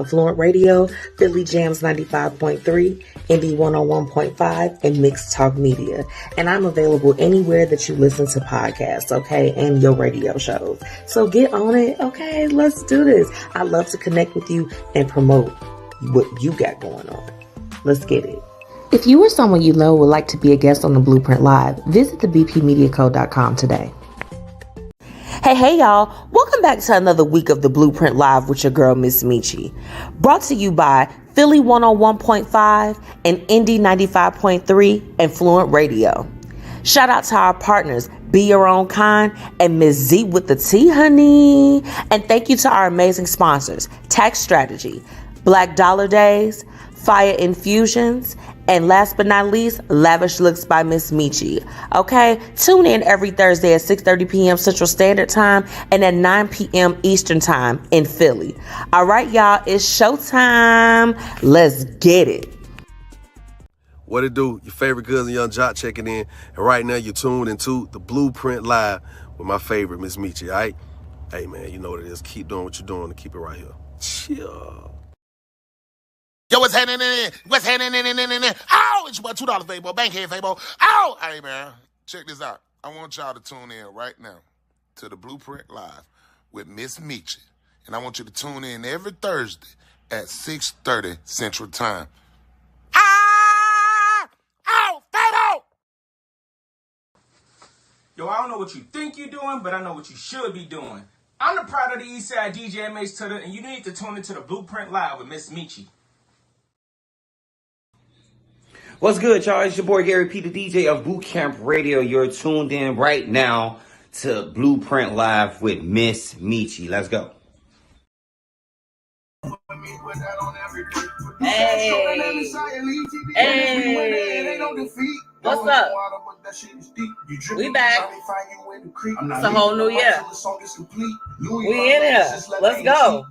Fluent Radio, Philly Jams 95.3, Indie 101.5, and Mixed Talk Media. And I'm available anywhere that you listen to podcasts, okay, and your radio shows. So get on it, okay? Let's do this. I love to connect with you and promote what you got going on. Let's get it. If you or someone you know would like to be a guest on the Blueprint Live, visit thebpmediaco.com today. Hey, y'all. Welcome back to another week of the Blueprint Live with your girl, MzMetchi. Brought to you by Philly 101.5 and Indie 95.3 and Fluent Radio. Shout out to our partners, Be Your Own Kind and Ms. Z with the T, honey. And thank you to our amazing sponsors, Tax Strategy, Black Dollar Days, Fiya Infusions, and last but not least, Lavish Looks by MzMetchi. Okay, tune in every Thursday at 6:30 p.m. Central Standard Time and at 9 p.m. Eastern Time in Philly. All right, y'all, it's showtime. Let's get it. What it do? Your favorite cousin Young Jock checking in, and right now you're tuned into the Blueprint Live with my favorite MzMetchi. All right, hey man, you know what it is. Keep doing what you're doing and keep it right here. Chill. Yo, what's happening in? What's happening in? Oh, it's your boy $2 Fabo, Bankhead Fabo. Oh, hey man, check this out. I want y'all to tune in right now to the Blueprint Live with MzMetchi, and I want you to tune in every Thursday at 6:30 Central Time. Ah! Oh, Fabo! Yo, I don't know what you think you're doing, but I know what you should be doing. I'm the pride of the Eastside DJ MH Tutter, and you need to tune into the Blueprint Live with MzMetchi. What's good, y'all? It's your boy Gary P, the DJ of Boot Camp Radio. You're tuned in right now to Blueprint Live with MzMetchi. Let's go. Hey. What's up? We back. It's a whole new year. We in here. Let's go.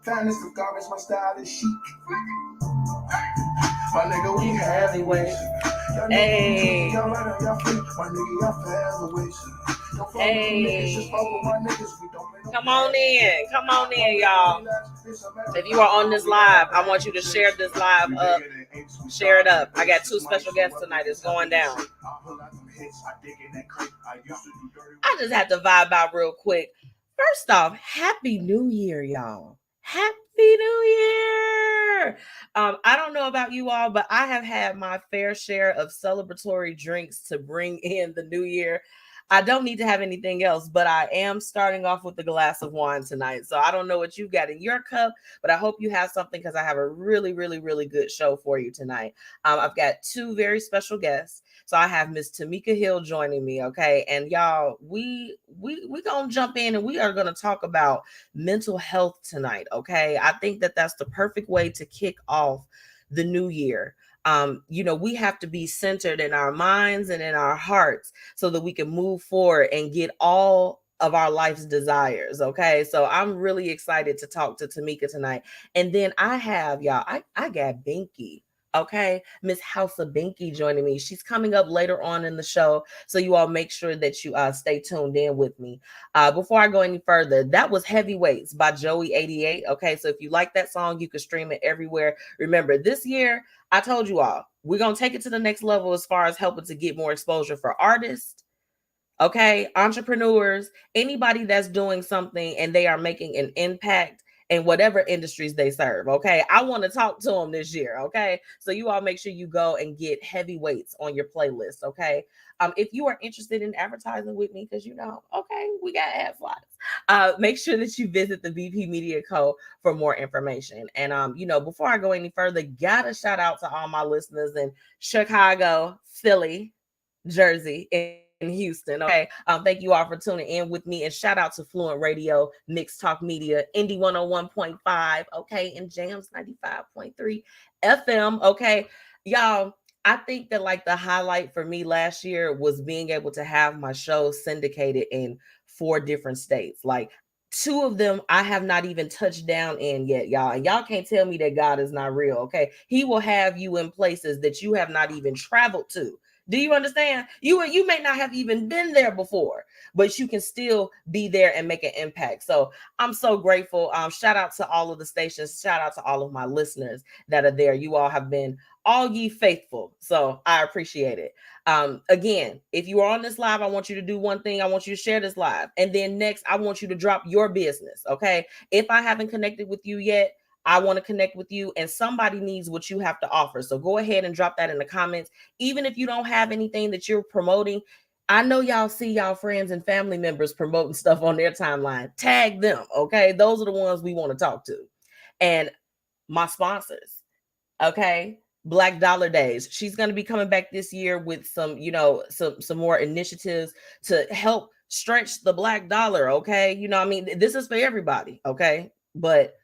Finest of garbage, my style is chic. My nigga, we heavyweight. Hey. Hey. Come on in, y'all. If you are on this live, I want you to share this live up. Share it up. I got two special guests tonight. It's going down. I just have to vibe out real quick. First off, Happy New Year, y'all. Happy New Year! I don't know about you all, but I have had my fair share of celebratory drinks to bring in the new year. I don't need to have anything else, but I am starting off with a glass of wine tonight. So I don't know what you've got in your cup, but I hope you have something because I have a really, really, really good show for you tonight. I've got two very special guests. So I have Miss Tamika Hill joining me, okay? And y'all, we gonna jump in and we are gonna talk about mental health tonight, okay? I think that that's the perfect way to kick off the new year. We have to be centered in our minds and in our hearts so that we can move forward and get all of our life's desires. Okay. So I'm really excited to talk to Tamika tonight. And then I have y'all, I got Binky. Okay, Miss Hausa Binky joining me. She's coming up later on in the show. So you all make sure that you stay tuned in with me. Before I go any further, that was Heavyweights by Joey 88. Okay, so if you like that song, you can stream it everywhere. Remember, this year, I told you all, we're going to take it to the next level as far as helping to get more exposure for artists. Okay, entrepreneurs, anybody that's doing something and they are making an impact in whatever industries they serve. Okay, I want to talk to them this year. Okay, so you all make sure you go and get Heavyweights on your playlist. Okay, if you are interested in advertising with me, because okay, we got ad slots. Make sure that you visit the VP Media Co. for more information. And before I go any further, gotta shout out to all my listeners in Chicago, Philly, Jersey, and in Houston. Okay. Thank you all for tuning in with me, and shout out to Fluent Radio, Mixed Talk Media, Indie 101.5, okay, and Jams 95.3 FM. Okay, y'all, I think that like the highlight for me last year was being able to have my show syndicated in 4 different states. Like 2 of them I have not even touched down in yet, y'all. And y'all can't tell me that God is not real. Okay, He will have you in places that you have not even traveled to Do you understand? You may not have even been there before, but you can still be there and make an impact. So I'm so grateful. Shout out to all of the stations. Shout out to all of my listeners that are there. You all have been all ye faithful. So I appreciate it. Again, if you are on this live, I want you to do one thing. I want you to share this live. And then next, I want you to drop your business. Okay. If I haven't connected with you yet, I want to connect with you, and somebody needs what you have to offer. So go ahead and drop that in the comments. Even if you don't have anything that you're promoting, I know y'all see y'all friends and family members promoting stuff on their timeline. Tag them, okay? Those are the ones we want to talk to. And my sponsors, okay? Black Dollar Days. She's going to be coming back this year with some, some more initiatives to help stretch the Black dollar, okay? I mean, this is for everybody, okay? But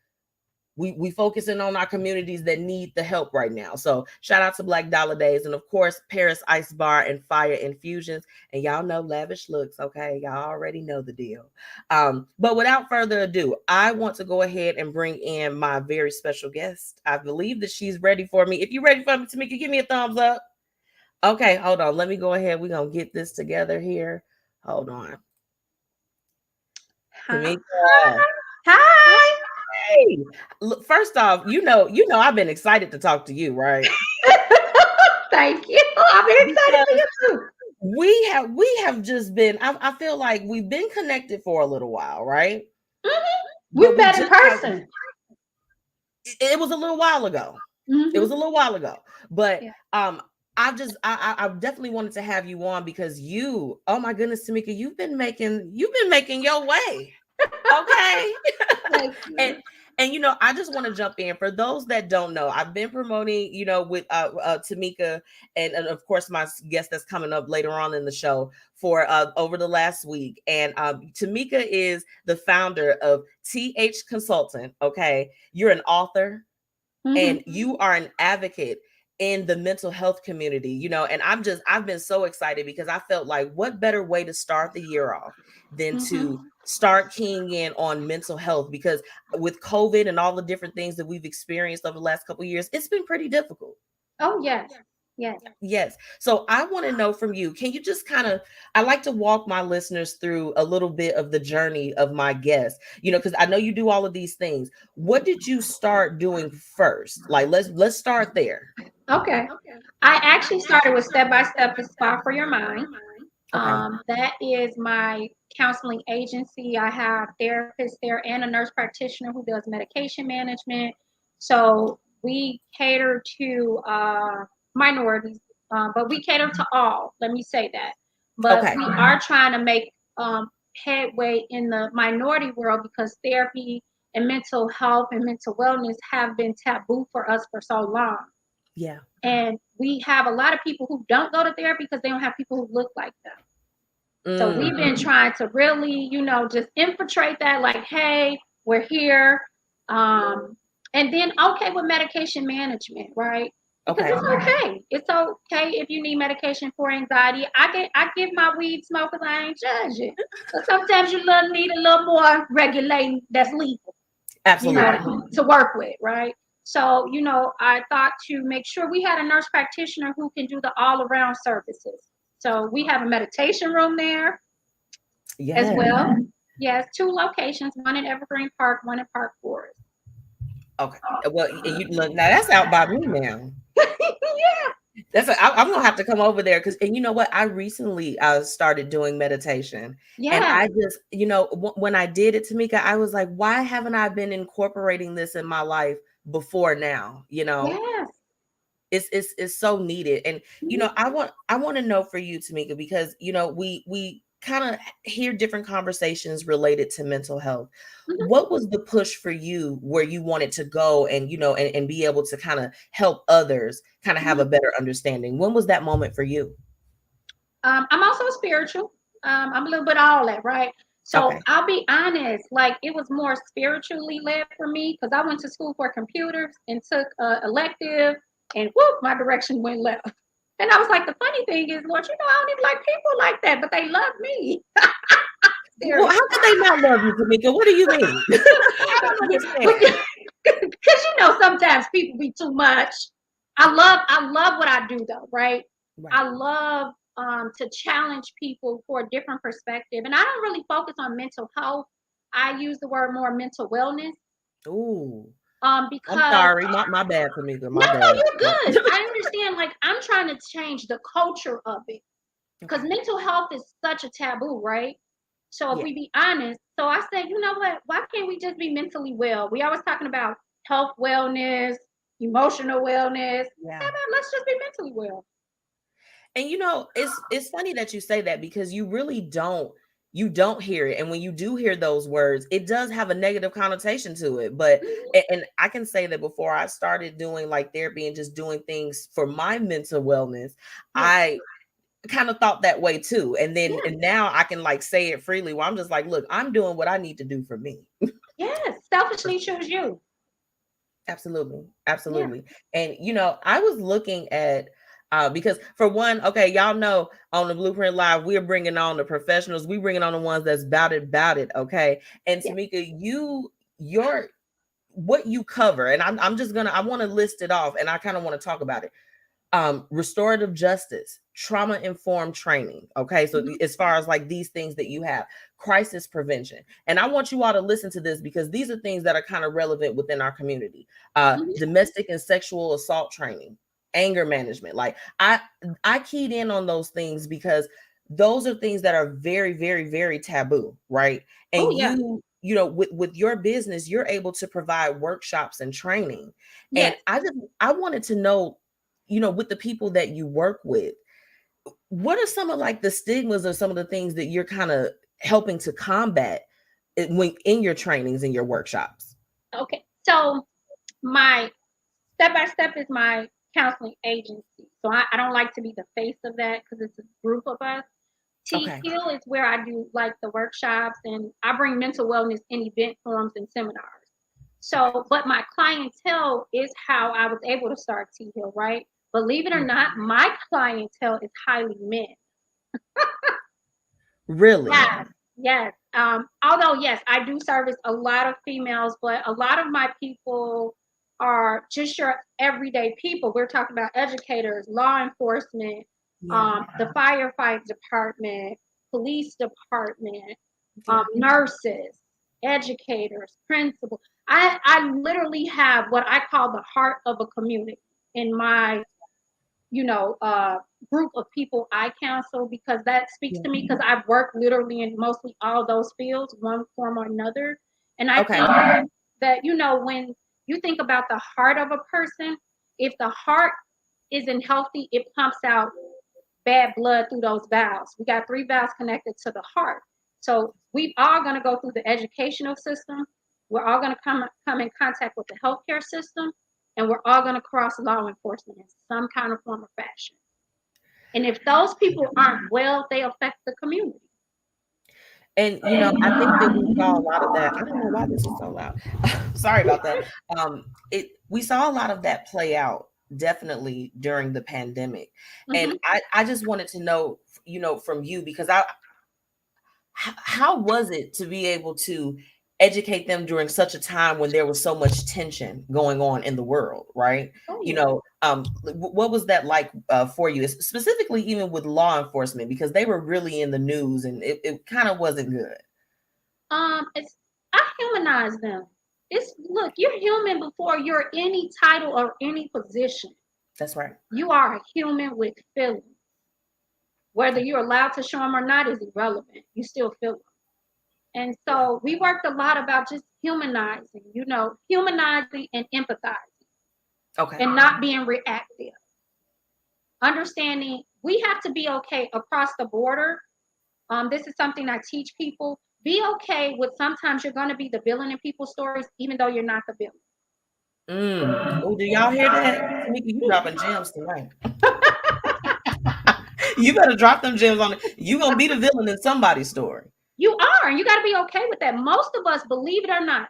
we focusing on our communities that need the help right now. So shout out to Black Dollar Days, and of course Paris Ice Bar and Fiya Infusions, and y'all know Lavish Looks. Okay, y'all already know the deal. But without further ado, I want to go ahead and bring in my very special guest. I believe that she's ready for me. If you're ready for me, Tamika, give me a thumbs up. Okay, hold on. Let me go ahead. We're gonna get this together here. Hold on. Tamika. Hi. Hey, look, first off, I've been excited to talk to you, right? Thank you. I've been excited for you too. We have just been. I feel like we've been connected for a little while, right? Mm-hmm. We met in person. It was a little while ago. Mm-hmm. It was a little while ago, but yeah. I definitely wanted to have you on because oh my goodness, Tamika, you've been making your way. Okay. And I just want to jump in for those that don't know. I've been promoting, with Tamika and of course my guest that's coming up later on in the show for over the last week. And Tamika is the founder of TH Consultant. Okay, you're an author, and you are an advocate in the mental health community, and I've been so excited because I felt like what better way to start the year off than to start keying in on mental health, because with COVID and all the different things that we've experienced over the last couple of years, it's been pretty difficult. Oh, yes. Yes. So I want to know from you, can you just I like to walk my listeners through a little bit of the journey of my guest, because I know you do all of these things. What did you start doing first? Like, let's start there. Okay. I actually started with Step by Step, the Spa for Your Mind. Okay. That is my counseling agency. I have therapists there and a nurse practitioner who does medication management. So we cater to minorities, but we cater to all. Let me say that. But we are trying to make headway in the minority world because therapy and mental health and mental wellness have been taboo for us for so long. Yeah. And we have a lot of people who don't go to therapy because they don't have people who look like them. So we've been trying to really, just infiltrate that, like, hey, we're here. And then with medication management, right? Because it's okay. It's okay if you need medication for anxiety. I give my weed smokers, I ain't judging. But sometimes you need a little more regulating that's legal. Absolutely. To work with, right? So, I thought to make sure we had a nurse practitioner who can do the all-around services. So we have a meditation room there as well. Yes, 2 locations, one in Evergreen Park, one in Park Forest. Okay. Well, now that's out by me now. Yeah. I'm gonna have to come over there because, and you know what? I recently started doing meditation. Yeah. And I just, when I did it, Tamika, I was like, why haven't I been incorporating this in my life before now? Yes. It's so needed. And I want to know for you, Tamika, because we kind of hear different conversations related to mental health. What was the push for you where you wanted to go and and be able to kind of help others kind of have a better understanding? When was that moment for you? I'm also spiritual. I'm a little bit all that, right? So I'll be honest, like it was more spiritually led for me because I went to school for computers and took elective, and whoop, my direction went left. And I was like, the funny thing is, Lord, I don't even like people like that, but they love me. Well, how could they not love you, Tamika? What do you mean? I don't understand. Because sometimes people be too much. I love what I do though, right? Right. I love to challenge people for a different perspective. And I don't really focus on mental health. I use the word more mental wellness. Ooh. I'm Because sorry. My bad, Tamika. no, My no, bad. you're good. I understand. Like, I'm trying to change the culture of it because Okay. mental health is such a taboo, right? So if Yeah. we be honest, so I said, you know what? Why can't we just be mentally well? We always talking about health wellness, emotional wellness. Yeah. How about let's just be mentally well? And it's funny that you say that because you don't hear it. And when you do hear those words, it does have a negative connotation to it. But Mhm. and I can say that before I started doing like therapy and just doing things for my mental wellness, Yeah, I kind of thought that way too. yeah, And now I can like say it freely where I'm just like, look, I'm doing what I need to do for me. yes. Selfishly choose you. Absolutely. Yeah. Absolutely. And I was looking at because for one, okay, y'all know on the Blueprint Live, we're bringing on the professionals. We bringing on the ones that's about it. Okay. And Yeah. Tamika, your what you cover, and I want to list it off, and I kind of want to talk about it. Restorative justice, trauma informed training. Okay, so Mhm. as far as like these things that you have, crisis prevention, and I want you all to listen to this because these are things that are kind of relevant within our community. Mhm. Domestic and sexual assault training, anger management. Like I keyed in on those things because those are things that are very, very, very taboo, right? Oh And yeah. with your business, you're able to provide workshops and training. And Yes. I wanted to know, with the people that you work with, what are some of like the stigmas or some of the things that you're kind of helping to combat when in your trainings and your workshops? Okay. So my step by step is my counseling agency. So I don't like to be the face of that because it's a group of us. T Okay. Heal is where I do like the workshops and I bring mental wellness in event forums and seminars. Okay. So, but my clientele is how I was able to start T Heal, right? Believe it or Yeah. not, my clientele is highly men. Really? Yes, yes. Although yes, I do service a lot of females, but a lot of my people are just your everyday people. We're talking about educators, law enforcement, Yeah. the firefight department, police department, Yeah. nurses, educators, principals. I literally have what I call the heart of a community in my group of people I counsel because that speaks Yeah. to me because I've worked literally in mostly all those fields, one form or another. And I Okay. think that, when you think about the heart of a person, if the heart isn't healthy, it pumps out bad blood through those valves. We got three valves connected to the heart. So we are going to go through the educational system. We're all going to come in contact with the healthcare system, and we're all going to cross law enforcement in some kind of form or fashion. And if those people aren't well, they affect the community. And I think that we saw a lot of that. I don't know why this is so loud. Sorry about that. We saw a lot of that play out definitely during the pandemic. And Hmm. I just wanted to know, from you because how was it to be able to educate them during such a time when there was so much tension going on in the world, right? Oh yeah. What was that like for you, specifically even with law enforcement, because they were really in the news and it kind of wasn't good. It's I humanize them. It's look, you're human before you're any title or any position. That's right. You are a human with feelings. Whether you're allowed to show them or not is irrelevant. You still feel them. And Yeah. so we worked a lot about just humanizing, humanizing and empathizing Okay. and not being reactive. Understanding we have to be okay across the border. This is something I teach people. Be okay with sometimes you're going to be the villain in people's stories, even though you're not the villain. Oh, do y'all hear that? Tamika, you dropping gems tonight. You better drop them gems on it. You gonna be the villain in somebody's story. You are, and you got to be okay with that. Most of us, believe it or not,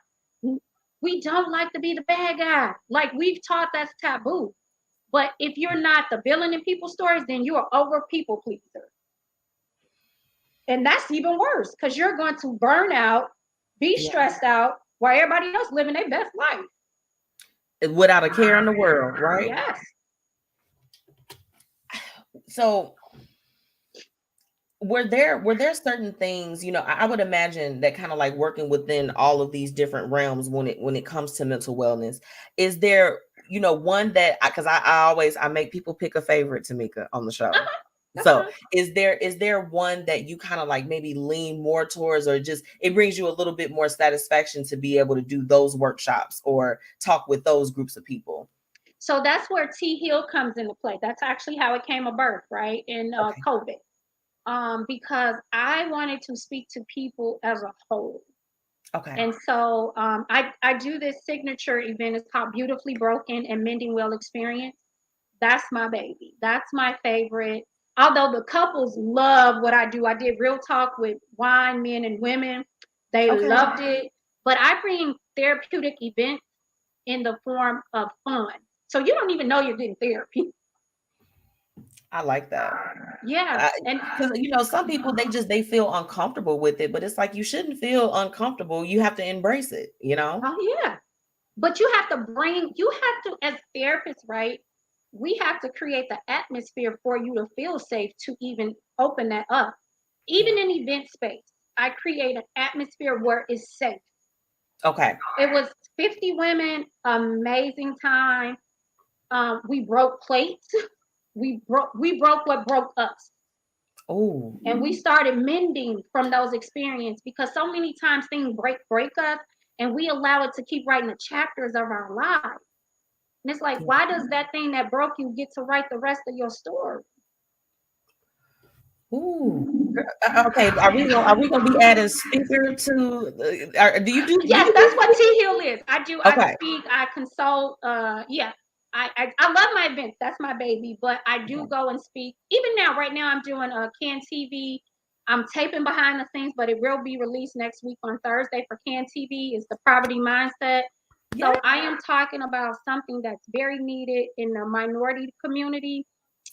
we don't like to be the bad guy. Like we've taught that's taboo. But if you're not the villain in people's stories, then you are over people pleaser. And that's even worse because you're going to burn out, be Yeah. stressed out while everybody else living their best life. Without a care in the world, right? Yes. So were there certain things, I would imagine that kind of like working within all of these different realms when it comes to mental wellness, is there, one that, because I make people pick a favorite, Tamika, on the show. That's So fine. is there one that you kind of like maybe lean more towards, or just it brings you a little bit more satisfaction to be able to do those workshops or talk with those groups of people? So that's where T Hill comes into play. That's actually how it came about, right? In Okay. COVID. Because I wanted to speak to people as a whole. Okay. And so I do this signature event. It's called Beautifully Broken and Mending Well Experience. That's my baby. That's my favorite. Although the couples love what I do. I did Real Talk with wine, men and women. They Okay. loved it. But I bring therapeutic events in the form of fun. So you don't even know you're getting therapy. I like that. Yeah. And Because some people they feel uncomfortable with it, but it's like you shouldn't feel uncomfortable. You have to embrace it. oh yeah. But you have to, as therapists, right? We have to create the atmosphere for you to feel safe to even open that up. Even Yeah. in event space, I create an atmosphere where it's safe. Okay. It was 50 women, amazing time. We broke plates. We broke what broke us. Oh, And we started mending from those experiences, because so many times things break us, and we allow it to keep writing the chapters of our lives. And it's like, why does that thing that broke you get to write the rest of your story? ooh. Okay. Are we gonna be adding speaker to? Do you do? Do Yes, you that's do? what T Hill is. I Okay. speak, I consult. Yeah, I love my events. That's my baby. But I do Okay. go and speak. Even now, right now, I'm doing Can TV. I'm taping behind the scenes, but it will be released next week on Thursday for Can TV. It's the poverty mindset. Yeah. So I am talking about something that's very needed in the minority community.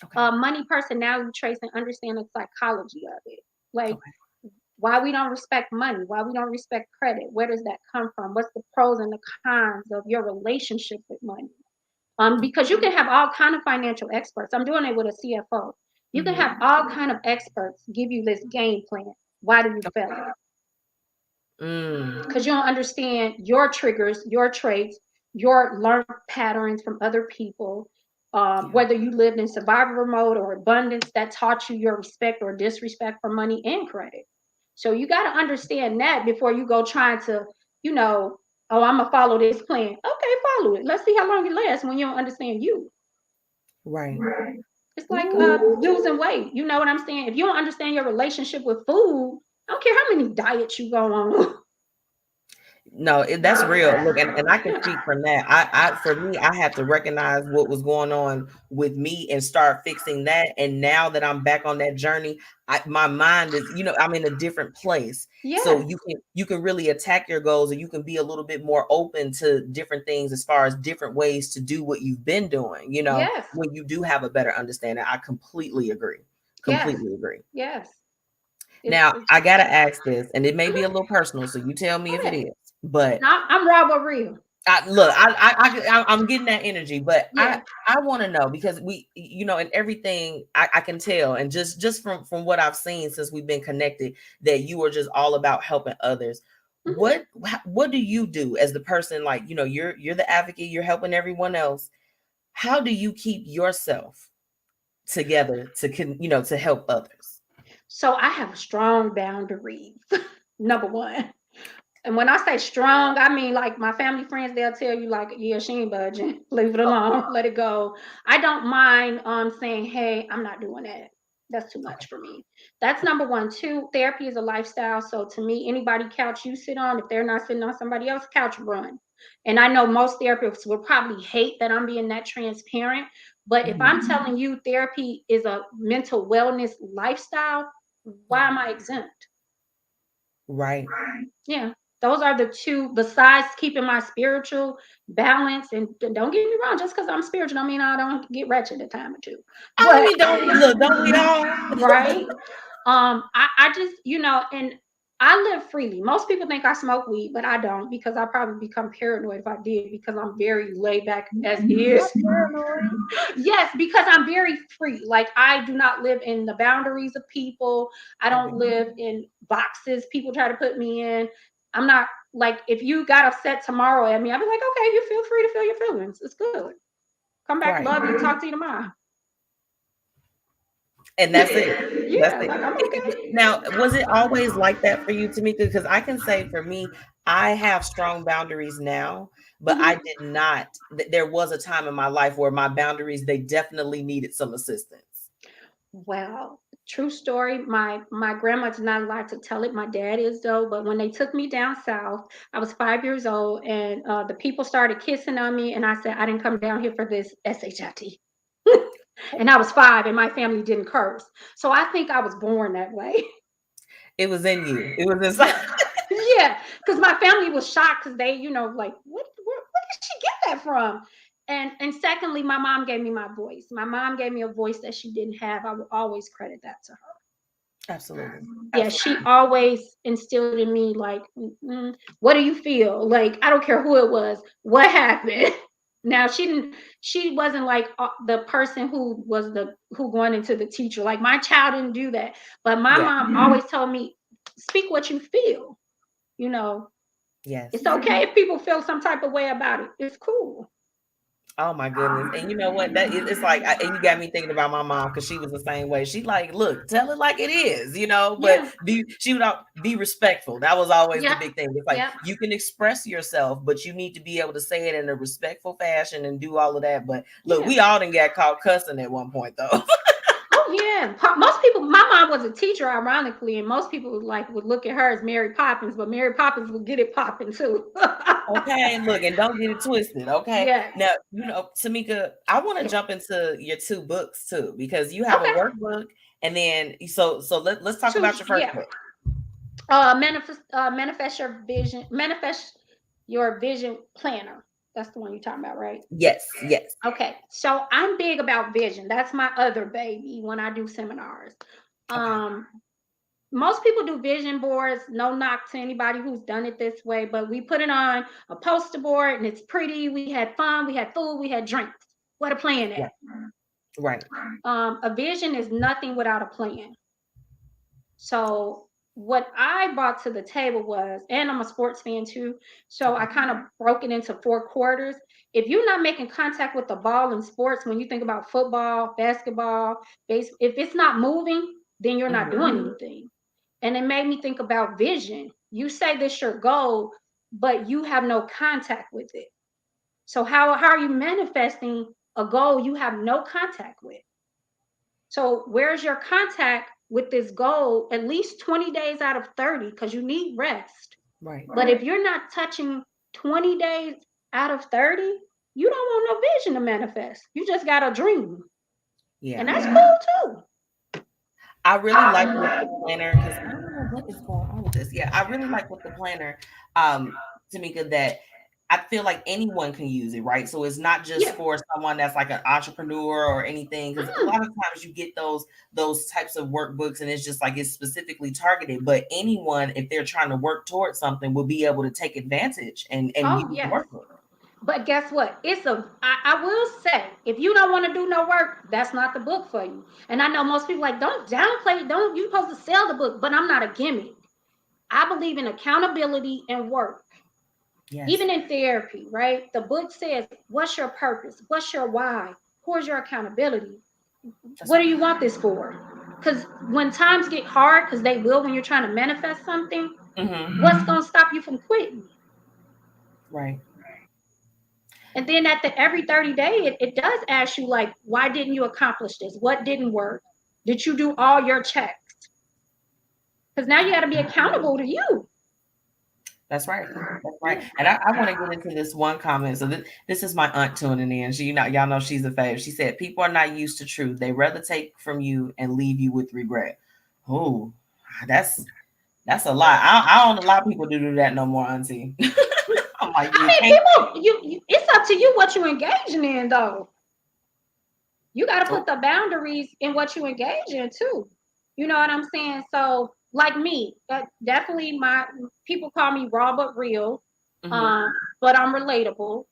Okay. Money, personality traits, and understand the psychology of it. Like, Okay. why we don't respect money, why we don't respect credit, where does that come from, what's the pros and the cons of your relationship with money. Because you can have all kind of financial experts. I'm doing it with a CFO. You can have Mhm. all kind of experts give you this game plan. Why do you fail it? Mm. Because you don't understand your triggers, your traits, your learned patterns from other people. Yeah. Whether you lived in survival mode or abundance, that taught you your respect or disrespect for money and credit. So you got to understand that before you go trying to, oh, I'm gonna follow this plan. Okay, follow it. Let's see how long it lasts when you don't understand you. Right. It's like Ooh. losing weight. You know what I'm saying? If you don't understand your relationship with food, I don't care how many diets you go on. No, that's real. Look, and I can speak from that. For me, I had to recognize what was going on with me and start fixing that. And now that I'm back on that journey, my mind is, I'm in a different place. So Yes, you can really attack your goals, and you can be a little bit more open to different things as far as different ways to do what you've been doing, yes, when you do have a better understanding. I completely agree. yes, Completely agree. yes. Now, It's I gotta ask this, and it may be a Mhm. little personal, so you tell me Go if it ahead. is. But No, I'm raw but real. I'm getting that energy, but I Yeah. I want to know, because and everything I can tell, and just from what I've seen since we've been connected, that you are just all about helping others. Mhm. What do you do as the person, like, you're the advocate, you're helping everyone else. How do you keep yourself together to help others? So I have strong boundaries. Number one. And when I say strong, I mean like my family friends, they'll tell you like, yeah, she ain't budging. Leave it alone. Let it go. I don't mind saying, hey, I'm not doing that. That's too Okay. much for me. That's number one. Two, therapy is a lifestyle. So to me, anybody couch you sit on, if they're not sitting on somebody else's couch, run. And I know most therapists will probably hate that I'm being that transparent. But if Mhm. I'm telling you therapy is a mental wellness lifestyle, why Yeah. am I exempt? Right. Yeah, those are the two, besides keeping my spiritual balance. And don't get me wrong, just because I'm spiritual don't mean I don't get wretched a time or two. I But mean, don't we all? right. I just, and I live freely. Most people think I smoke weed, but I don't, because I probably become paranoid if I did, because I'm very laid back as is. Yes, because I'm very free. Like, I do not live in the boundaries of people. I don't live in boxes people try to put me in. I'm not like, if you got upset tomorrow at me, I'll be like, okay, you feel free to feel your feelings. It's good. Come back, love you, talk to you tomorrow. And that's it. Yeah, That's it. like, I'm okay. Now, was it always like that for you, Tamika? Because I can say for me, I have strong boundaries now, but I did not. There was a time in my life where my boundaries, they definitely needed some assistance. Well, true story. My grandma's not allowed to tell it. My dad is, though. But when they took me down south, I was 5 years old, and the people started kissing on me, and I said, I didn't come down here for this SHIT. And I was 5, and my family didn't curse. So I think I was born that way. It was in you. It was inside. Yeah, because my family was shocked, because they, like, where did she get that from? And secondly, my mom gave me my voice. My mom gave me a voice that she didn't have. I will always credit that to her. Absolutely. Yeah, she always instilled in me, like, what do you feel? Like, I don't care who it was. What happened? Now, she wasn't like the person who going into the teacher. Like, my child didn't do that. But my mom always told me, speak what you feel. Yes. It's okay if people feel some type of way about it. It's cool. Oh my goodness. And you know what? It's like, and you got me thinking about my mom, because she was the same way. She like, look, tell it like it is, but she would be respectful. That was always the big thing. It's like, you can express yourself, but you need to be able to say it in a respectful fashion and do all of that. But look, we all didn't get caught cussing at one point, though. Oh yeah, most people. My mom was a teacher, ironically, and most people would look at her as Mary Poppins, but Mary Poppins would get it popping too. Okay, look, and don't get it twisted. Okay, yeah. Now Tamika, I want to jump into your 2 books too, because you have a workbook, and then so let's talk about your first book. Manifest your vision planner. That's the one you're talking about, right? Yes. Okay. So I'm big about vision. That's my other baby when I do seminars. Most people do vision boards. No knock to anybody who's done it this way, but we put it on a poster board and it's pretty. We had fun. We had food. We had drinks. What a plan at? Right. A vision is nothing without a plan. So what I brought to the table was, and I'm a sports fan too, so I kind of broke it into 4 quarters. If you're not making contact with the ball in sports, when you think about football, basketball, if it's not moving, then you're not doing anything. And it made me think about vision. You say this your goal, but you have no contact with it. So how are you manifesting a goal you have no contact with? So where's your contact with this goal? At least 20 days out of 30, because you need rest. Right. But if you're not touching 20 days out of 30, you don't want no vision to manifest. You just got a dream. Yeah. And that's cool too. I really like with the planner, because I don't know what is going on with this. Yeah, I really like with the planner, Tamika, that I feel like anyone can use it, right? So it's not just for someone that's like an entrepreneur or anything, because a lot of times you get those types of workbooks and it's just like it's specifically targeted. But anyone, if they're trying to work towards something, will be able to take advantage and use the workbook. But guess what? I will say, if you don't want to do no work, that's not the book for you. And I know most people like, don't downplay it. You're supposed to sell the book, but I'm not a gimmick. I believe in accountability and work. Yes. Even in therapy, right? The book says, what's your purpose? What's your why? Where's your accountability? What do you want this for? Because when times get hard, because they will when you're trying to manifest something, what's going to stop you from quitting? Right. And then every 30 days, it does ask you, like, why didn't you accomplish this? What didn't work? Did you do all your checks? Because now you got to be accountable to you. That's right. That's right. And I want to get into this one comment. So this is my aunt tuning in. Y'all know she's a fave. She said, people are not used to truth. They rather take from you and leave you with regret. Oh, that's a lot. I don't allow people to do that no more, auntie. Like, people, it's up to you what you're engaging in, though. You got to put the boundaries in what you engage in too. You know what I'm saying? So like me, definitely my people call me raw but real, Mhm. but I'm relatable,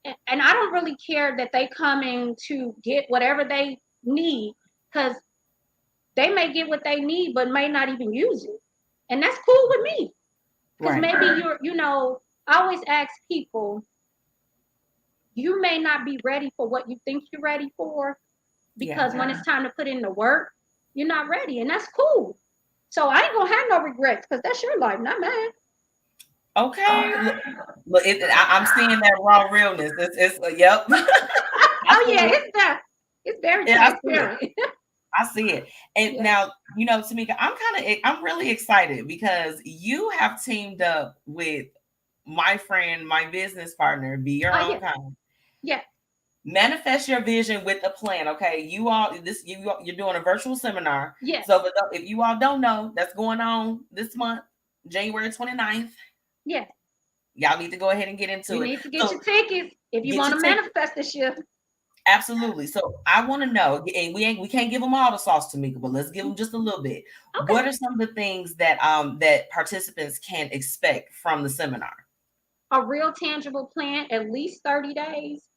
and I don't really care that they coming to get whatever they need, because they may get what they need but may not even use it, and that's cool with me. Because Right. maybe I always ask people, you may not be ready for what you think you're ready for, because when it's time to put in the work, you're not ready, and that's cool. So I ain't gonna have no regrets, because that's your life, not mine. Okay. Look, I'm seeing that raw realness. It's yep. I Oh see yeah, it. it's very Yeah, I see it. transparent. I see it. And Yeah. now, Tamika, I'm really excited because you have teamed up with my friend, my business partner, Be Your Oh Own yeah, Kind. yeah, Manifest your vision with a plan. Okay. You're doing a virtual seminar. yeah, So if you all don't know, that's going on this month, January 29th. yeah. Y'all need to go ahead and get You into it. need to get So your tickets if you get want your to ticket. manifest this year. Absolutely. So I want to know, and we can't give them all the sauce, Tamika, but let's give them just a little bit. Okay. What are some of the things that that participants can expect from the seminar? A real tangible plan, at least 30 days.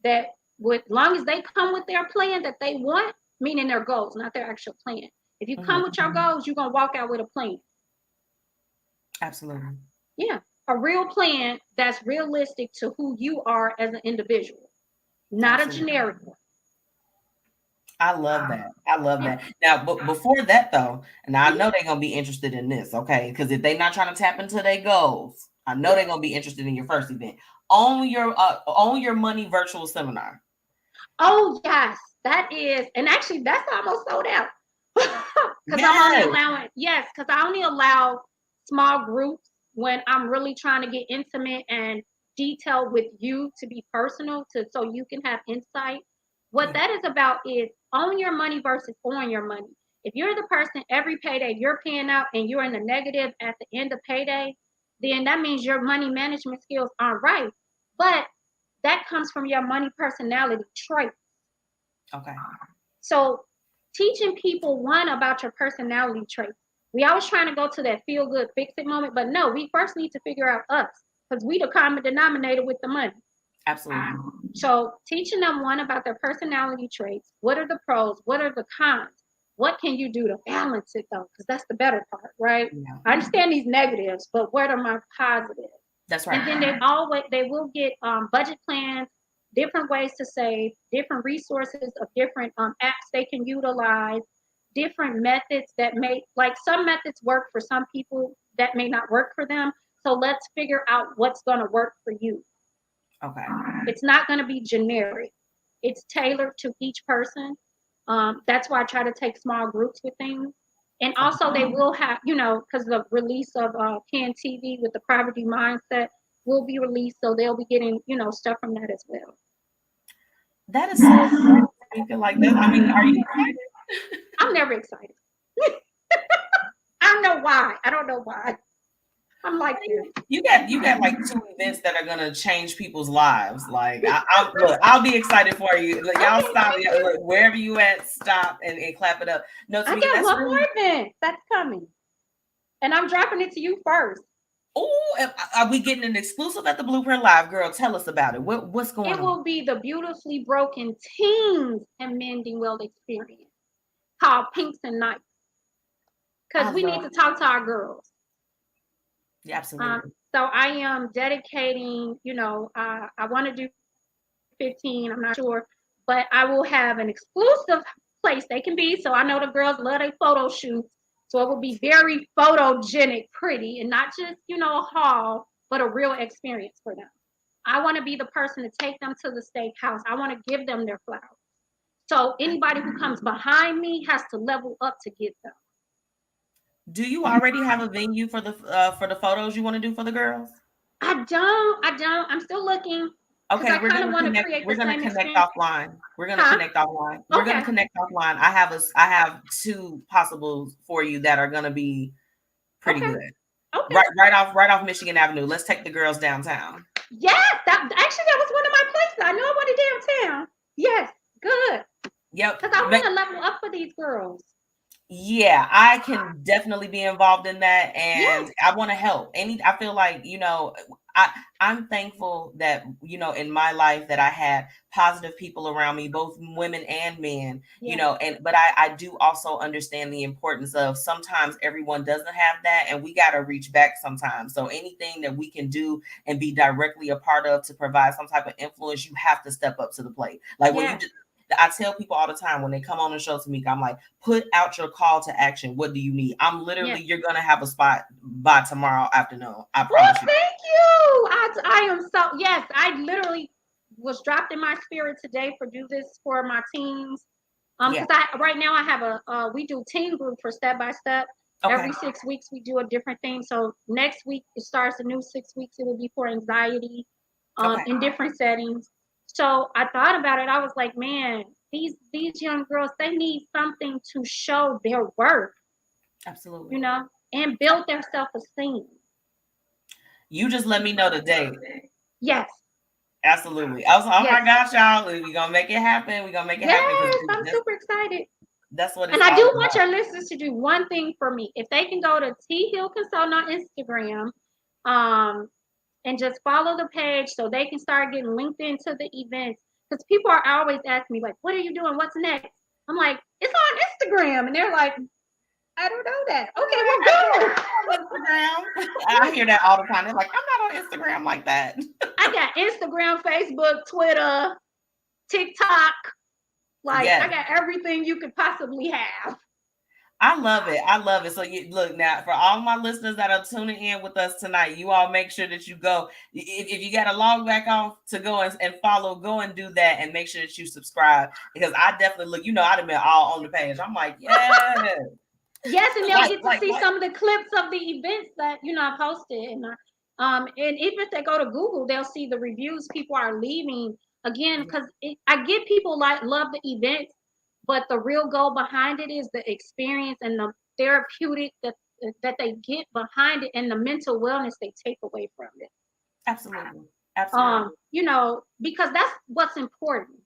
That with long as they come with their plan that they want, meaning their goals, not their actual plan. If you come with your goals, you're gonna walk out with a plan. Absolutely. Yeah. A real plan that's realistic to who you are as an individual, not Absolutely. a generic one. I love that. I love that. Now, but before that though, and I know they're gonna be interested in this, okay? Because if they're not trying to tap into their goals, I know they're gonna be interested in your first event. Own your money virtual seminar. Oh yes, that is, and actually that's almost sold out. Because I only allow small groups when I'm really trying to get intimate and detailed with you, to be personal, so you can have insight. What that is about is own your money versus on your money. If you're the person every payday you're paying out and you're in the negative at the end of payday, then that means your money management skills aren't right. But that comes from your money personality trait. Okay. So teaching people, one, about your personality traits. We always trying to go to that feel good, fix it moment, but no, we first need to figure out us, because we the common denominator with the money. Absolutely. So teaching them, one, about their personality traits. What are the pros? What are the cons? What can you do to balance it though? Because that's the better part, right? Yeah. I understand these negatives, but what are my positives? That's right. And then they will get budget plans, different ways to save, different resources of different apps they can utilize, different methods that may, like, some methods work for some people that may not work for them. So let's figure out what's going to work for you. Okay. It's not going to be generic. It's tailored to each person. That's why I try to take small groups with things. And also they will have, because the release of Can TV with the poverty mindset will be released. So they'll be getting, stuff from that as well. That is so cool. I feel like that. I mean, are you excited? I'm never excited. I don't know why. I don't know why. I'm like this. You got like 2 events that are gonna change people's lives. Like I'll be excited for you. Look, y'all stop. Look, wherever you at, stop and clap it up. No, to I me, got that's one really... more event that's coming, and I'm dropping it to you first. Oh, are we getting an exclusive at the Blueprint Live, girl? Tell us about it. What's going on? It will be the Beautifully Broken Teens and Mending Well experience, called Pinks and Nights. Because we need to talk to our girls. Yeah, absolutely. So I am dedicating, I want to do 15, I'm not sure, but I will have an exclusive place they can be. So I know the girls love their photo shoots. So it will be very photogenic, pretty, and not just, a haul, but a real experience for them. I want to be the person to take them to the steakhouse. I want to give them their flowers. So anybody who comes behind me has to level up to get them. Do you already have a venue for the photos you want to do for the girls? I don't. I'm still looking. Okay, we're gonna connect. We're gonna connect offline. We're gonna connect offline. We're gonna connect offline. I have 2 possibles for you that are gonna be pretty good. Okay. Right off Michigan Avenue. Let's take the girls downtown. Yes, that was one of my places. I know I wanted downtown. Yes, good. Yep. Because I want to level up for these girls. Yeah, I can definitely be involved in that, Yes, and I want to help. I feel like, I I'm thankful that, in my life that I had positive people around me, both women and men, yes, and but I do also understand the importance of sometimes everyone doesn't have that, and we got to reach back sometimes. So anything that we can do and be directly a part of to provide some type of influence, you have to step up to the plate. Like when you yes, just I tell people all the time when they come on the show, Tamika, I'm like, put out your call to action. What do you need? I'm literally, yes. you're gonna have a spot by tomorrow afternoon. I Well, promise you. thank you. I am so, yes, I literally was dropped in my spirit today for do this for my teams. Yeah. Because I right now I have we do team group for step by step. Okay. Every 6 weeks we do a different thing. So next week it starts a new 6 weeks. It will be for anxiety, Okay. in different settings. So I thought about it. I was like, man, these young girls, they need something to show their worth, Absolutely. and build their self-esteem. You just let me know the date. Yes, Absolutely. I was like, oh my yes, gosh, y'all, we gonna make it happen. We gonna make it happen yes. because I'm super excited. that's what And it's I all do want about. your listeners to do one thing for me. If they can go to T Hill Consult on Instagram, um, and just follow the page so they can start getting linked into the events. Because people are always asking me, like, what are you doing? What's next? I'm like, it's on Instagram. And they're like, I don't know that. Okay, well, go. Instagram. I hear that all the time. They're like, I'm not on Instagram like that. I got Instagram, Facebook, Twitter, TikTok. Like, Yes. I got everything you could possibly have. I love it. I love it. So you look now for all my listeners that are tuning in with us tonight, you all make sure that you go. If you got to log back off to go and follow, go and do that and make sure that you subscribe because I definitely look, I'd have been all on the page. I'm like, yeah. Yes, and they'll get to see Like. some of the clips of the events that I posted, and even if they go to Google, they'll see the reviews people are leaving again because I get people love the events, but the real goal behind it is the experience and the therapeutic that they get behind it and the mental wellness they take away from it. Absolutely. Absolutely. Because that's what's important.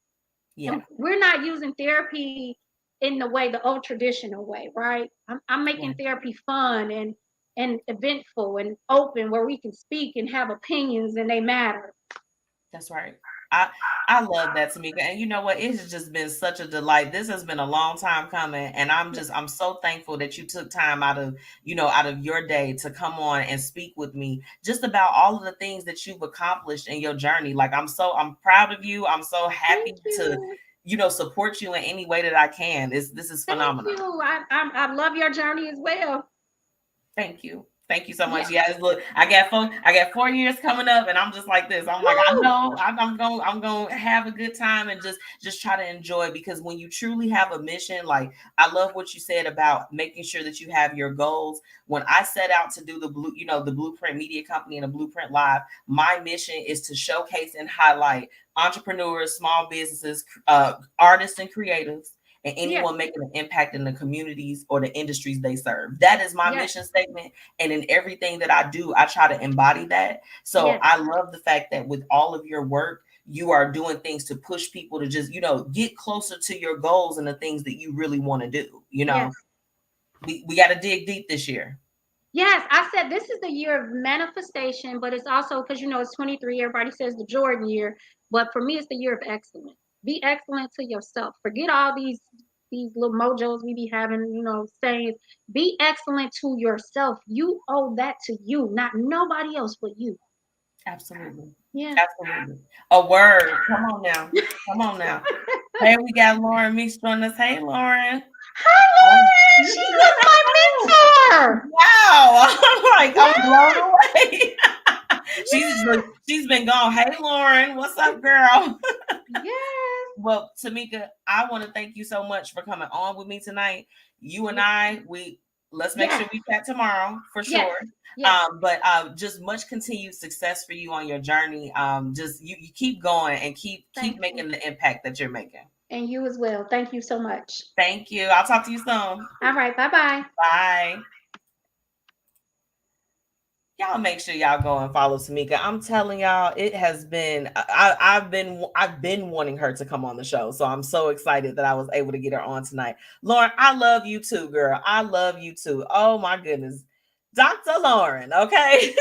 Yeah. And we're not using therapy in the old traditional way, right? I'm making therapy fun and eventful and open where we can speak and have opinions and they matter. That's right. I love that, Tamika. And you know what? It has just been such a delight. This has been a long time coming. And I'm so thankful that you took time out of your day to come on and speak with me just about all of the things that you've accomplished in your journey. Like I'm proud of you. I'm so happy to, support you in any way that I can. This is phenomenal. Thank you. I love your journey as well. Thank you. Thank you so much. Yes, look, I got 4 years coming up, and I'm just like this. I'm like, I know I'm gonna have a good time and just try to enjoy because when you truly have a mission, like I love what you said about making sure that you have your goals. When I set out to do the Blueprint Media Company and the Blueprint Live, my mission is to showcase and highlight entrepreneurs, small businesses, artists, and creatives and anyone making an impact in the communities or the industries they serve. That is my mission statement. And in everything that I do, I try to embody that. So I love the fact that with all of your work, you are doing things to push people to just, get closer to your goals and the things that you really want to do. We got to dig deep this year. Yes, I said this is the year of manifestation, but it's also because it's 23. Everybody says the Jordan year, but for me, it's the year of excellence. Be excellent to yourself. Forget all these little mojos we be having, saying be excellent to yourself. You owe that to you, not nobody else but you. Absolutely. Yeah. Absolutely. A word. Come on now. Come on now. Hey, we got Lauren Meeks joining us. Hey, Lauren. Hi, Lauren. She's my mentor. Wow. I'm blown away. She's been gone. Hey, Lauren. What's up, girl? Yes. Well, Tamika, I want to thank you so much for coming on with me tonight. You and I, let's make sure we chat tomorrow for sure. Yes. But just much continued success for you on your journey. Just you keep going and keep making the impact that you're making. And you as well. Thank you so much. Thank you. I'll talk to you soon. All right. Bye-bye. Bye. y'all make sure y'all go and follow Tamika. I'm telling y'all, it has been I've been wanting her to come on the show. So I'm so excited that I was able to get her on tonight. Lauren, I love you too, girl. I love you too. Oh my goodness. Dr. Lauren, okay.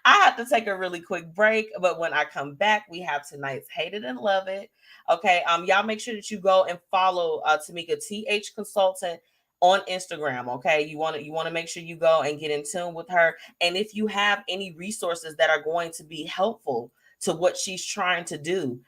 I have to take a really quick break, but when I come back, we have tonight's Hate It and Love It. Okay. Y'all make sure that you go and follow Tamika TH Consultant on Instagram. Okay. You want to make sure you go and get in tune with her. And if you have any resources that are going to be helpful to what she's trying to do,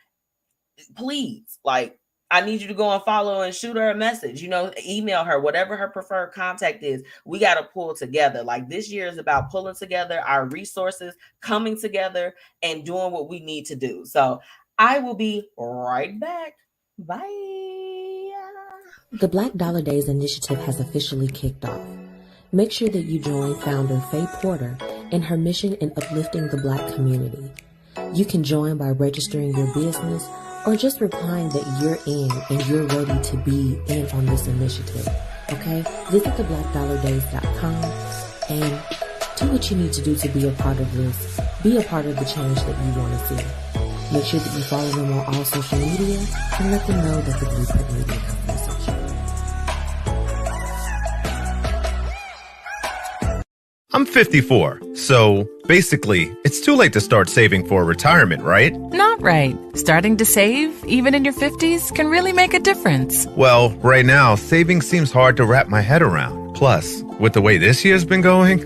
please, like, I need you to go and follow and shoot her a message, email her, whatever her preferred contact is. We got to pull together. Like, this year is about pulling together our resources, coming together and doing what we need to do. So I will be right back. Bye. The Black Dollar Days initiative has officially kicked off. Make sure that you join founder Faye Porter in her mission in uplifting the Black community. You can join by registering your business or just replying that you're in and you're ready to be in on this initiative. Okay? Visit theblackdollardays.com and do what you need to do to be a part of this. Be a part of the change that you want to see. Make sure that you follow them on all social media and let them know that the Blueprint Media Company sent you. I'm 54, so basically, it's too late to start saving for retirement, right? Not right. Starting to save, even in your 50s, can really make a difference. Well, right now, saving seems hard to wrap my head around. Plus, with the way this year's been going...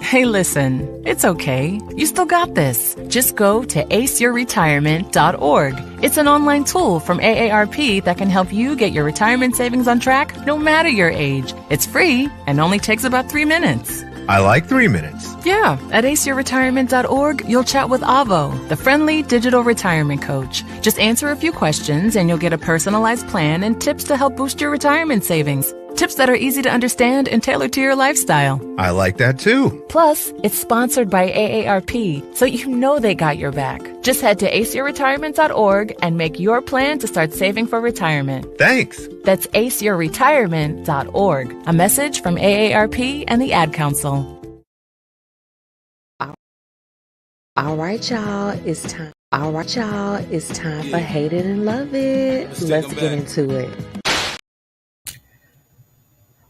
Hey, listen, it's okay. You still got this. Just go to aceyourretirement.org. It's an online tool from AARP that can help you get your retirement savings on track no matter your age. It's free and only takes about 3 minutes. I like 3 minutes. Yeah, at aceyourretirement.org, you'll chat with Avo, the friendly digital retirement coach. Just answer a few questions and you'll get a personalized plan and tips to help boost your retirement savings. Tips that are easy to understand and tailored to your lifestyle. I like that too. Plus, it's sponsored by AARP, so you know they got your back. Just head to aceyourretirement.org and make your plan to start saving for retirement. Thanks. That's aceyourretirement.org. A message from AARP and the Ad Council. All right, y'all. It's time. All right, y'all. It's time for Hate It and Love It. Let's get into it.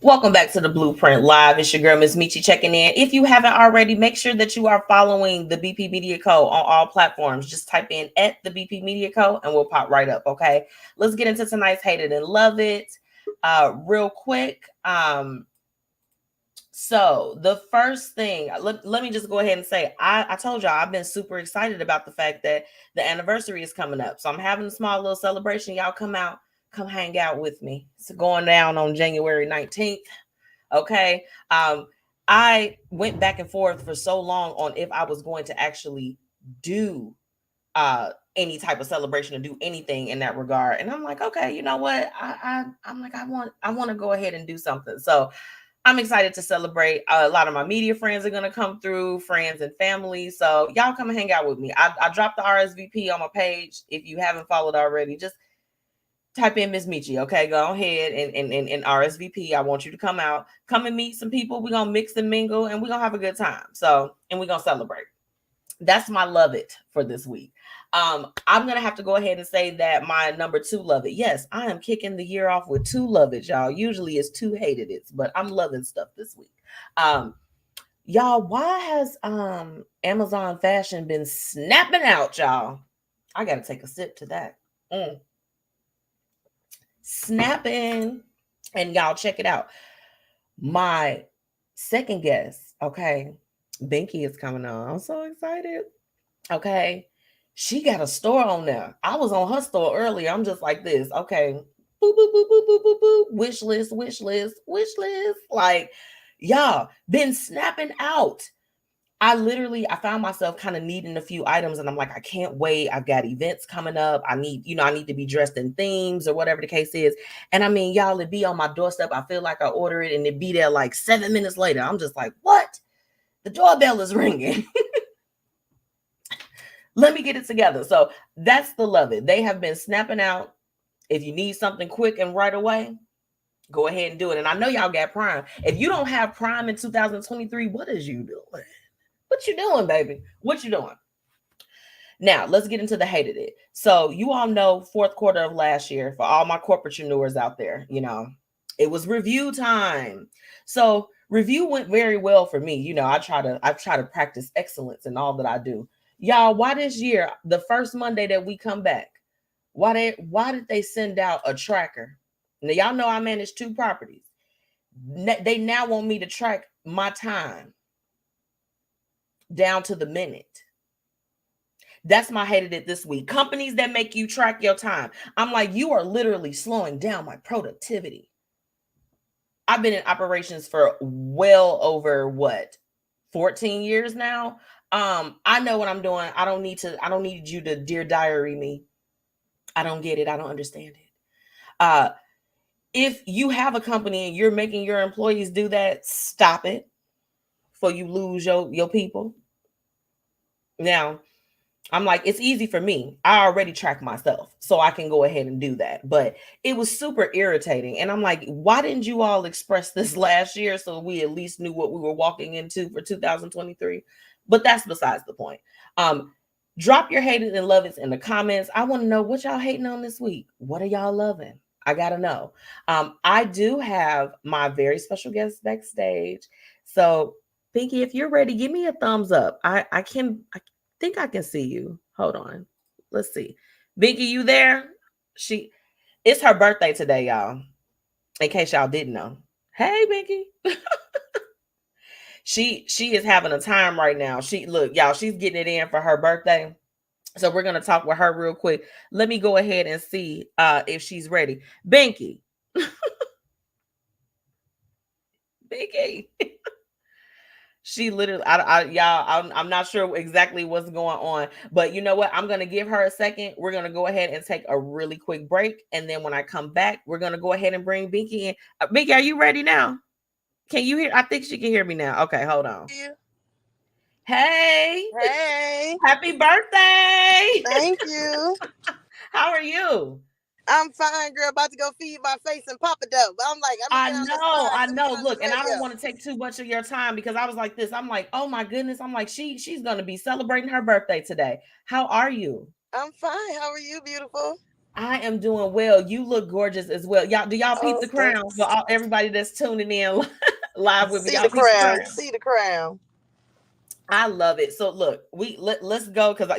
Welcome back to the Blueprint Live. It's your girl, MzMetchi, checking in. If you haven't already, make sure that you are following the BP Media Co. on all platforms. Just type in at the BP Media Co. and we'll pop right up, okay? Let's get into tonight's Hate It and Love It real quick. So the first thing, let me just go ahead and say, I told y'all I've been super excited about the fact that the anniversary is coming up. So I'm having a small little celebration. Y'all come hang out with me. It's going down on January 19th. Okay. I went back and forth for so long on if I was going to actually do any type of celebration or do anything in that regard. And I'm like, okay, you know what? I want to go ahead and do something. So I'm excited to celebrate. A lot of my media friends are going to come through, friends and family. So y'all come and hang out with me. I dropped the RSVP on my page. If you haven't followed already, just type in MzMetchi, okay? Go ahead and RSVP. I want you to come out, come and meet some people. We're going to mix and mingle and we're going to have a good time. So, and we're going to celebrate. That's my love it for this week. I'm going to have to go ahead and say that my number 2 love it. Yes, I am kicking the year off with 2 love it, y'all. Usually it's 2 hated it, but I'm loving stuff this week. Y'all, why has Amazon Fashion been snapping out, y'all? I got to take a sip to that. Snapping. And y'all check it out. My second guest, okay, Binky is coming on. I'm so excited. Okay, she got a store on there. I was on her store earlier. I'm just like this. Okay, boop, boop, boop, boop, boop, boop, boop. Wish list. Like, y'all been snapping out. I found myself kind of needing a few items and I'm like, I can't wait. I've got events coming up. I need to be dressed in themes or whatever the case is. And I mean, y'all, it'd be on my doorstep. I feel like I order it and it'd be there like 7 minutes later. I'm just like, what? The doorbell is ringing. Let me get it together. So that's the love it. They have been snapping out. If you need something quick and right away, go ahead and do it. And I know y'all got Prime. If you don't have Prime in 2023, what is you doing? What you doing, baby? What you doing? Now, let's get into the hated it. So, you all know fourth quarter of last year, for all my corporatepreneurs out there, it was review time. So, review went very well for me. I try to practice excellence in all that I do. Y'all, why this year, the first Monday that we come back, why did they send out a tracker? Now, y'all know I manage 2 properties. They now want me to track my time down to the minute. That's my hated it this week. Companies that make you track your time. I'm like, you are literally slowing down my productivity. I've been in operations for well over 14 years now. I know what I'm doing. I don't need you to Dear Diary me. I don't get it. I don't understand it. If you have a company and you're making your employees do that, stop it before you lose your people. Now, I'm like, it's easy for me. I already track myself, so I can go ahead and do that. But it was super irritating. And I'm like, why didn't you all express this last year so we at least knew what we were walking into for 2023? But that's besides the point. Drop your hated and love it in the comments. I want to know what y'all hating on this week. What are y'all loving? I got to know. I do have my very special guest backstage. So, Pinky, if you're ready, give me a thumbs up. I think I can see you. Hold on. Let's see. Binky, you there? It's her birthday today, y'all. In case y'all didn't know. Hey, Binky. She is having a time right now. Look, y'all, she's getting it in for her birthday. So we're gonna talk with her real quick. Let me go ahead and see if she's ready. Binky. Binky. She literally, I'm not sure exactly what's going on, but you know what? I'm going to give her a second. We're going to go ahead and take a really quick break. And then when I come back, we're going to go ahead and bring Binky in. Binky, are you ready now? Can you hear? I think she can hear me now. Okay, hold on. Hey. Hey. Happy birthday. Thank you. How are you? I'm fine, girl. About to go feed my face and Papa Dough. But I'm like, I know. Look, and I don't want to take too much of your time because I was like this. I'm like, oh my goodness. I'm like, she's gonna be celebrating her birthday today. How are you? I'm fine. How are you, beautiful? I am doing well. You look gorgeous as well. Do y'all peep the crown? For everybody that's tuning in live with me, y'all peep the crown. See the crown. I love it. So look, let's go because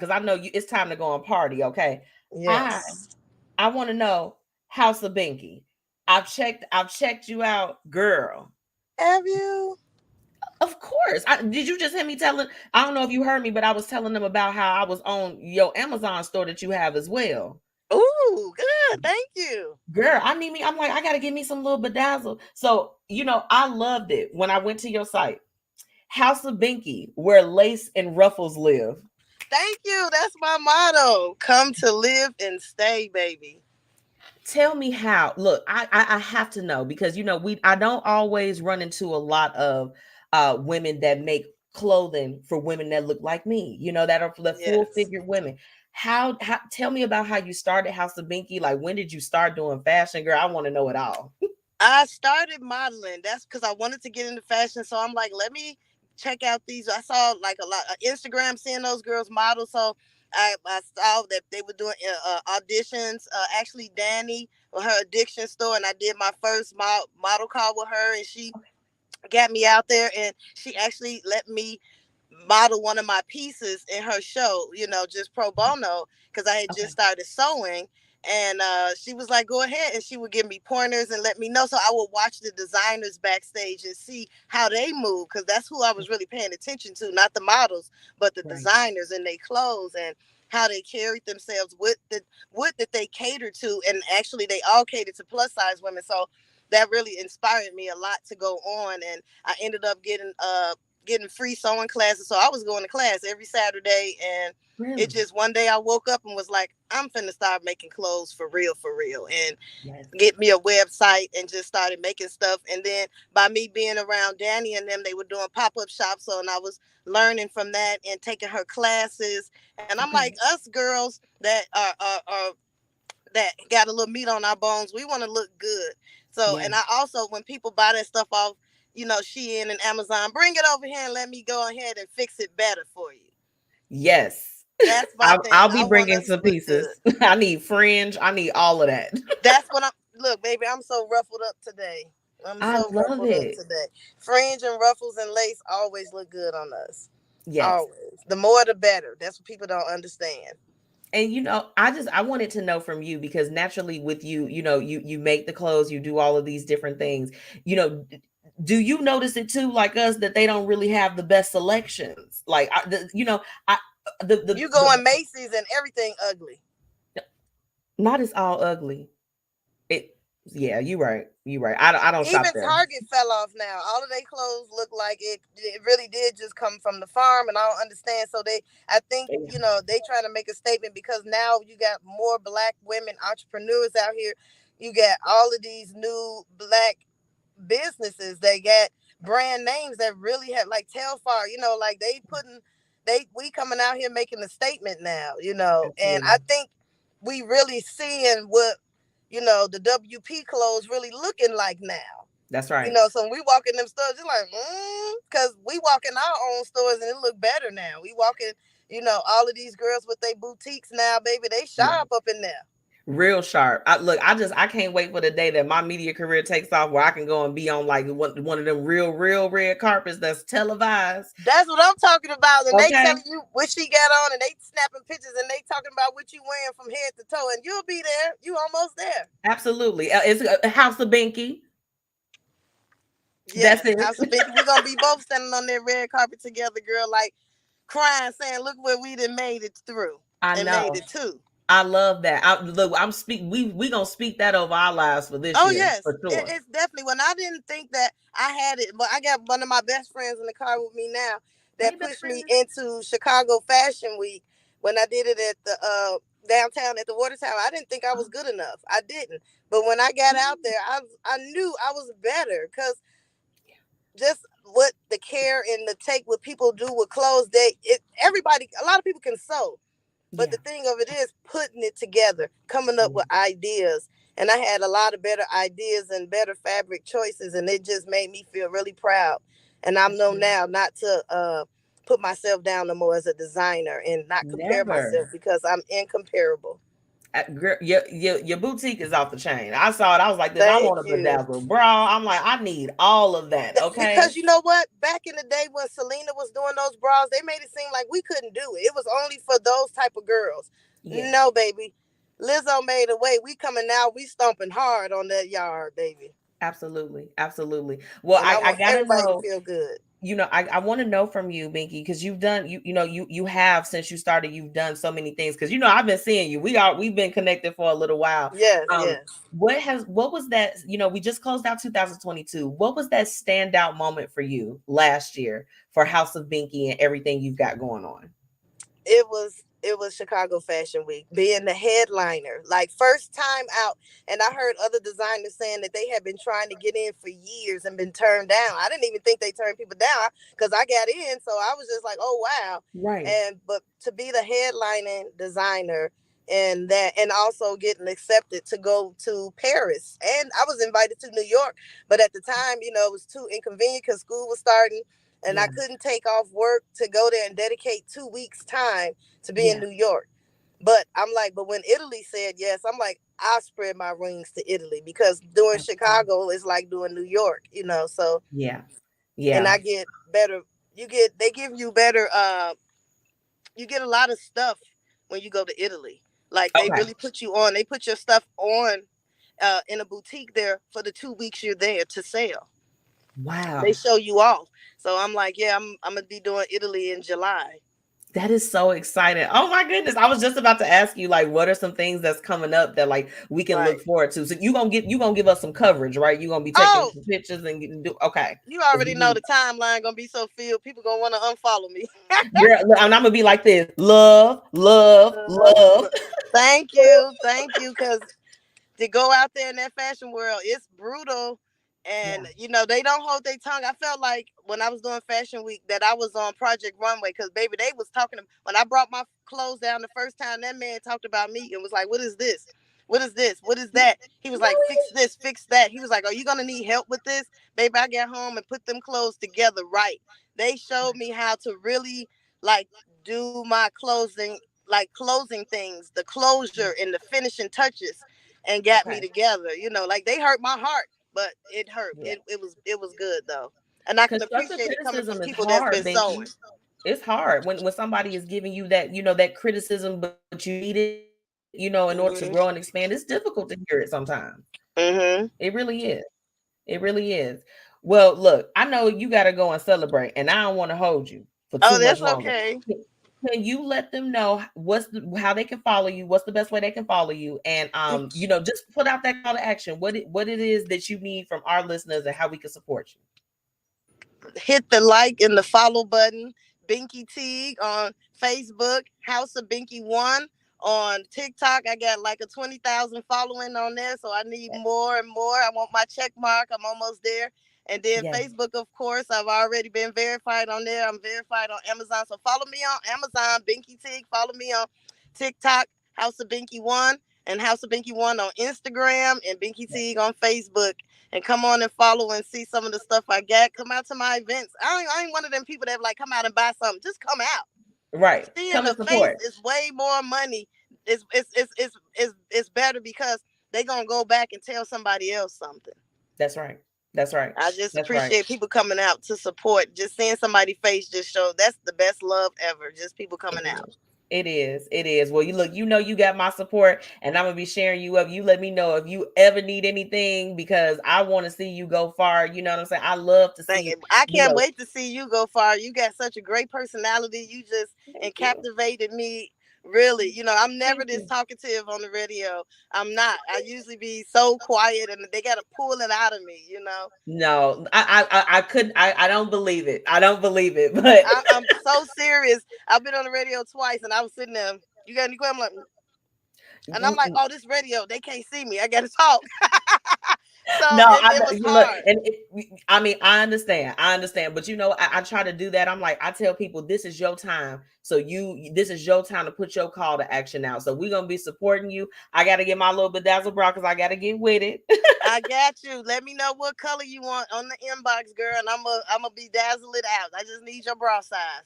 I know it's time to go and party. Okay. Yes. I want to know House of Binky. I've checked you out, girl. Have you? Of course. Did you just hear me telling? I don't know if you heard me, but I was telling them about how I was on your Amazon store that you have as well. Ooh, good. Thank you. Girl, I'm like, I got to give me some little bedazzle. So, I loved it when I went to your site. House of Binky, where lace and ruffles live. Thank you. That's my motto. Come to live and stay, baby. Tell me how. Look, I have to know because I don't always run into a lot of women that make clothing for women that look like me. That are the full figured women. How tell me about how you started House of Binky. Like, when did you start doing fashion, girl? I want to know it all. I started modeling. That's because I wanted to get into fashion. So I'm like, let me check out these. I saw like a lot of Instagram seeing those girls model. So I saw that they were doing auditions. Actually, Danny with her addiction store, and I did my first model call with her, and she got me out there, and she actually let me model one of my pieces in her show, just pro bono, because I had just started sewing. And she was like, go ahead. And she would give me pointers and let me know. So I would watch the designers backstage and see how they move. Because that's who I was really paying attention to. Not the models, but the designers and their clothes and how they carried themselves, what that they catered to. And actually, they all catered to plus size women. So that really inspired me a lot to go on. And I ended up getting free sewing classes. So I was going to class every Saturday, and it just one day I woke up and was like, I'm finna start making clothes for real, and get me a website and just started making stuff. And then by me being around Danny and them, they were doing pop-up shops. So, and I was learning from that and taking her classes. And I'm like, us girls that are that got a little meat on our bones, we want to look good. So, and I also, when people buy that stuff off Shein and Amazon. Bring it over here and let me go ahead and fix it better for you. Yes. That's my thing. I'll be I want bringing us to some look pieces. good. I need fringe. I need all of that. That's what look, baby, I'm so ruffled up today. I'm I so love ruffled up it. today. Fringe and ruffles and lace always look good on us. Yes. Always. The more the better. That's what people don't understand. And I wanted to know from you, because naturally with you, you make the clothes, you do all of these different things. Do you notice it too, like us, that they don't really have the best selections? Like, You go in Macy's and everything ugly. Not as all ugly. Yeah, you're right. You're right. I don't shop Even there. Target fell off now. All of their clothes look like it really did just come from the farm, and I don't understand. So I think, they trying to make a statement, because now you got more Black women entrepreneurs out here. You got all of these new Black businesses. They got brand names that really have, like Telfar, like we coming out here making a statement now, and I think we really seeing what the WP clothes really looking like now. That's right. So when we walk in them stores, it's like, because we walk in our own stores and it look better now. We walk in, all of these girls with their boutiques now, baby, they sharp up in there. Real sharp. I can't wait for the day that my media career takes off, where I can go and be on like one of them real red carpets that's televised. That's what I'm talking about. And they telling you what she got on, and they snapping pictures, and they talking about what you wearing from head to toe, and you'll be there. You almost there. Absolutely. It's a House of Binky. Yes, that's it. House of Binky. We're gonna be both standing on that red carpet together, girl, like crying, saying, "Look what we done made it through." I know. Made it too. I love that. We gonna speak that over our lives for this year. Oh yes, for sure. It's definitely. When I didn't think that I had it, but I got one of my best friends in the car with me now that pushed me into Chicago Fashion Week when I did it at the downtown at the Water Tower. I didn't think I was good enough. I didn't, but when I got out there, I knew I was better, because just what the care and the take what people do with clothes. A lot of people can sew. But the thing of it is putting it together, coming up with ideas. And I had a lot of better ideas and better fabric choices. And it just made me feel really proud. And I know now not to put myself down no more as a designer and not compare myself, because I'm incomparable. Girl, your boutique is off the chain. I saw it. I was like, this. I want a bedazzled bra. I'm like, I need all of that. Okay. Because you know what? Back in the day when Selena was doing those bras, they made it seem like we couldn't do it. It was only for those type of girls. Yeah. No, baby. Lizzo made a way. We coming now. We stomping hard on that yard, baby. Absolutely. Absolutely. Well, I gotta everybody know. To feel good. I want to know from you, Binky, because you've done, you have, since you started, you've done so many things. Because I've been seeing you. We've been connected for a little while. Yes, yes. What was that? We just closed out 2022. What was that standout moment for you last year for House of Binky and everything you've got going on? It was Chicago Fashion Week, being the headliner, like first time out. And I heard other designers saying that they had been trying to get in for years and been turned down. I didn't even think they turned people down, because I got in. So I was just like, oh, wow. Right. But to be the headlining designer and also getting accepted to go to Paris. And I was invited to New York. But at the time, it was too inconvenient because school was starting. And I couldn't take off work to go there and dedicate 2 weeks time to be in New York. But I'm like, but when Italy said yes, I'm like, I'll spread my wings to Italy, because doing Chicago is like doing New York, so. Yeah. And I get better. They give you better, you get a lot of stuff when you go to Italy. Like they really put you on, they put your stuff on in a boutique there for the 2 weeks you're there to sell. Wow. They show you off. So I'm like, yeah, I'm going to be doing Italy in July. That is so exciting. Oh my goodness. I was just about to ask you, like, what are some things that's coming up that like we can look forward to? So you gonna give us some coverage, right? You're gonna be taking some pictures and You already know the timeline gonna be so filled, people gonna want to unfollow me. And I'm gonna be like this. Love. Thank you. Because to go out there in that fashion world, it's brutal. And, they don't hold their tongue. I felt like when I was doing Fashion Week that I was on Project Runway, because, baby, they was talking. When I brought my clothes down the first time, that man talked about me and was like, what is this? What is this? What is that? He was like, fix this, fix that. He was like, are you going to need help with this? Baby, I got home and put them clothes together right. They showed me how to really like do my closing things, the closure and the finishing touches, and got me together. You know, like they hurt my heart, but it hurt. Yeah. It was good though. And I can appreciate it coming from people that's been sewing. It's hard when somebody is giving you that, you know, that criticism, but you need it, you know, in order to grow and expand. It's difficult to hear it sometimes. It really is. It really is. Well, look, I know you got to go and celebrate, and I don't want to hold you for too much longer. Okay. Can you let them know how they can follow you? What's the best way they can follow you? And you know, just put out that call to action. What it is that you need from our listeners and how we can support you. Hit the like and the follow button. Binky Teague on Facebook, House of Binky 1 on TikTok. I got like a 20,000 following on there, so I need more and more. I want my check mark. I'm almost there. And then Facebook, of course, I've already been verified on there. I'm verified on Amazon, so follow me on Amazon, Binky Teague. Follow me on TikTok, House of Binky 1, and House of Binky 1 on Instagram, and Binky Teague on Facebook. And come on and follow and see some of the stuff I got. Come out to my events. I ain't one of them people that like come out and buy something. Just come out. Right. Seeing the face is way more money. It's better because they gonna go back and tell somebody else something. That's right. That's right. I just appreciate people coming out to support. Just seeing somebody's face just show that's the best love ever. Just people coming out. It is. It is. Well, you know, you got my support, and I'm gonna be sharing you up. You let me know if you ever need anything, because I want to see you go far. You know what I'm saying? I love to see. I can't wait to see you go far. You got such a great personality. You just captivated me. Really, you know, I'm never this talkative on the radio. I'm not. I usually be so quiet, and they gotta pull it out of me. You know. No, I couldn't. I don't believe it. I don't believe it. But I'm so serious. I've been on the radio twice, and I was sitting there. You got any questions? And I'm like, oh, this radio, they can't see me. I gotta talk. So no, it was hard. I mean, I understand, but you know, I try to do that. I'm like, I tell people, this is your time, so this is your time to put your call to action out. So we're gonna be supporting you. I got to get my little bedazzle bra because I got to get with it. I got you. Let me know what color you want on the inbox, girl, and I'm gonna bedazzle it out. I just need your bra size.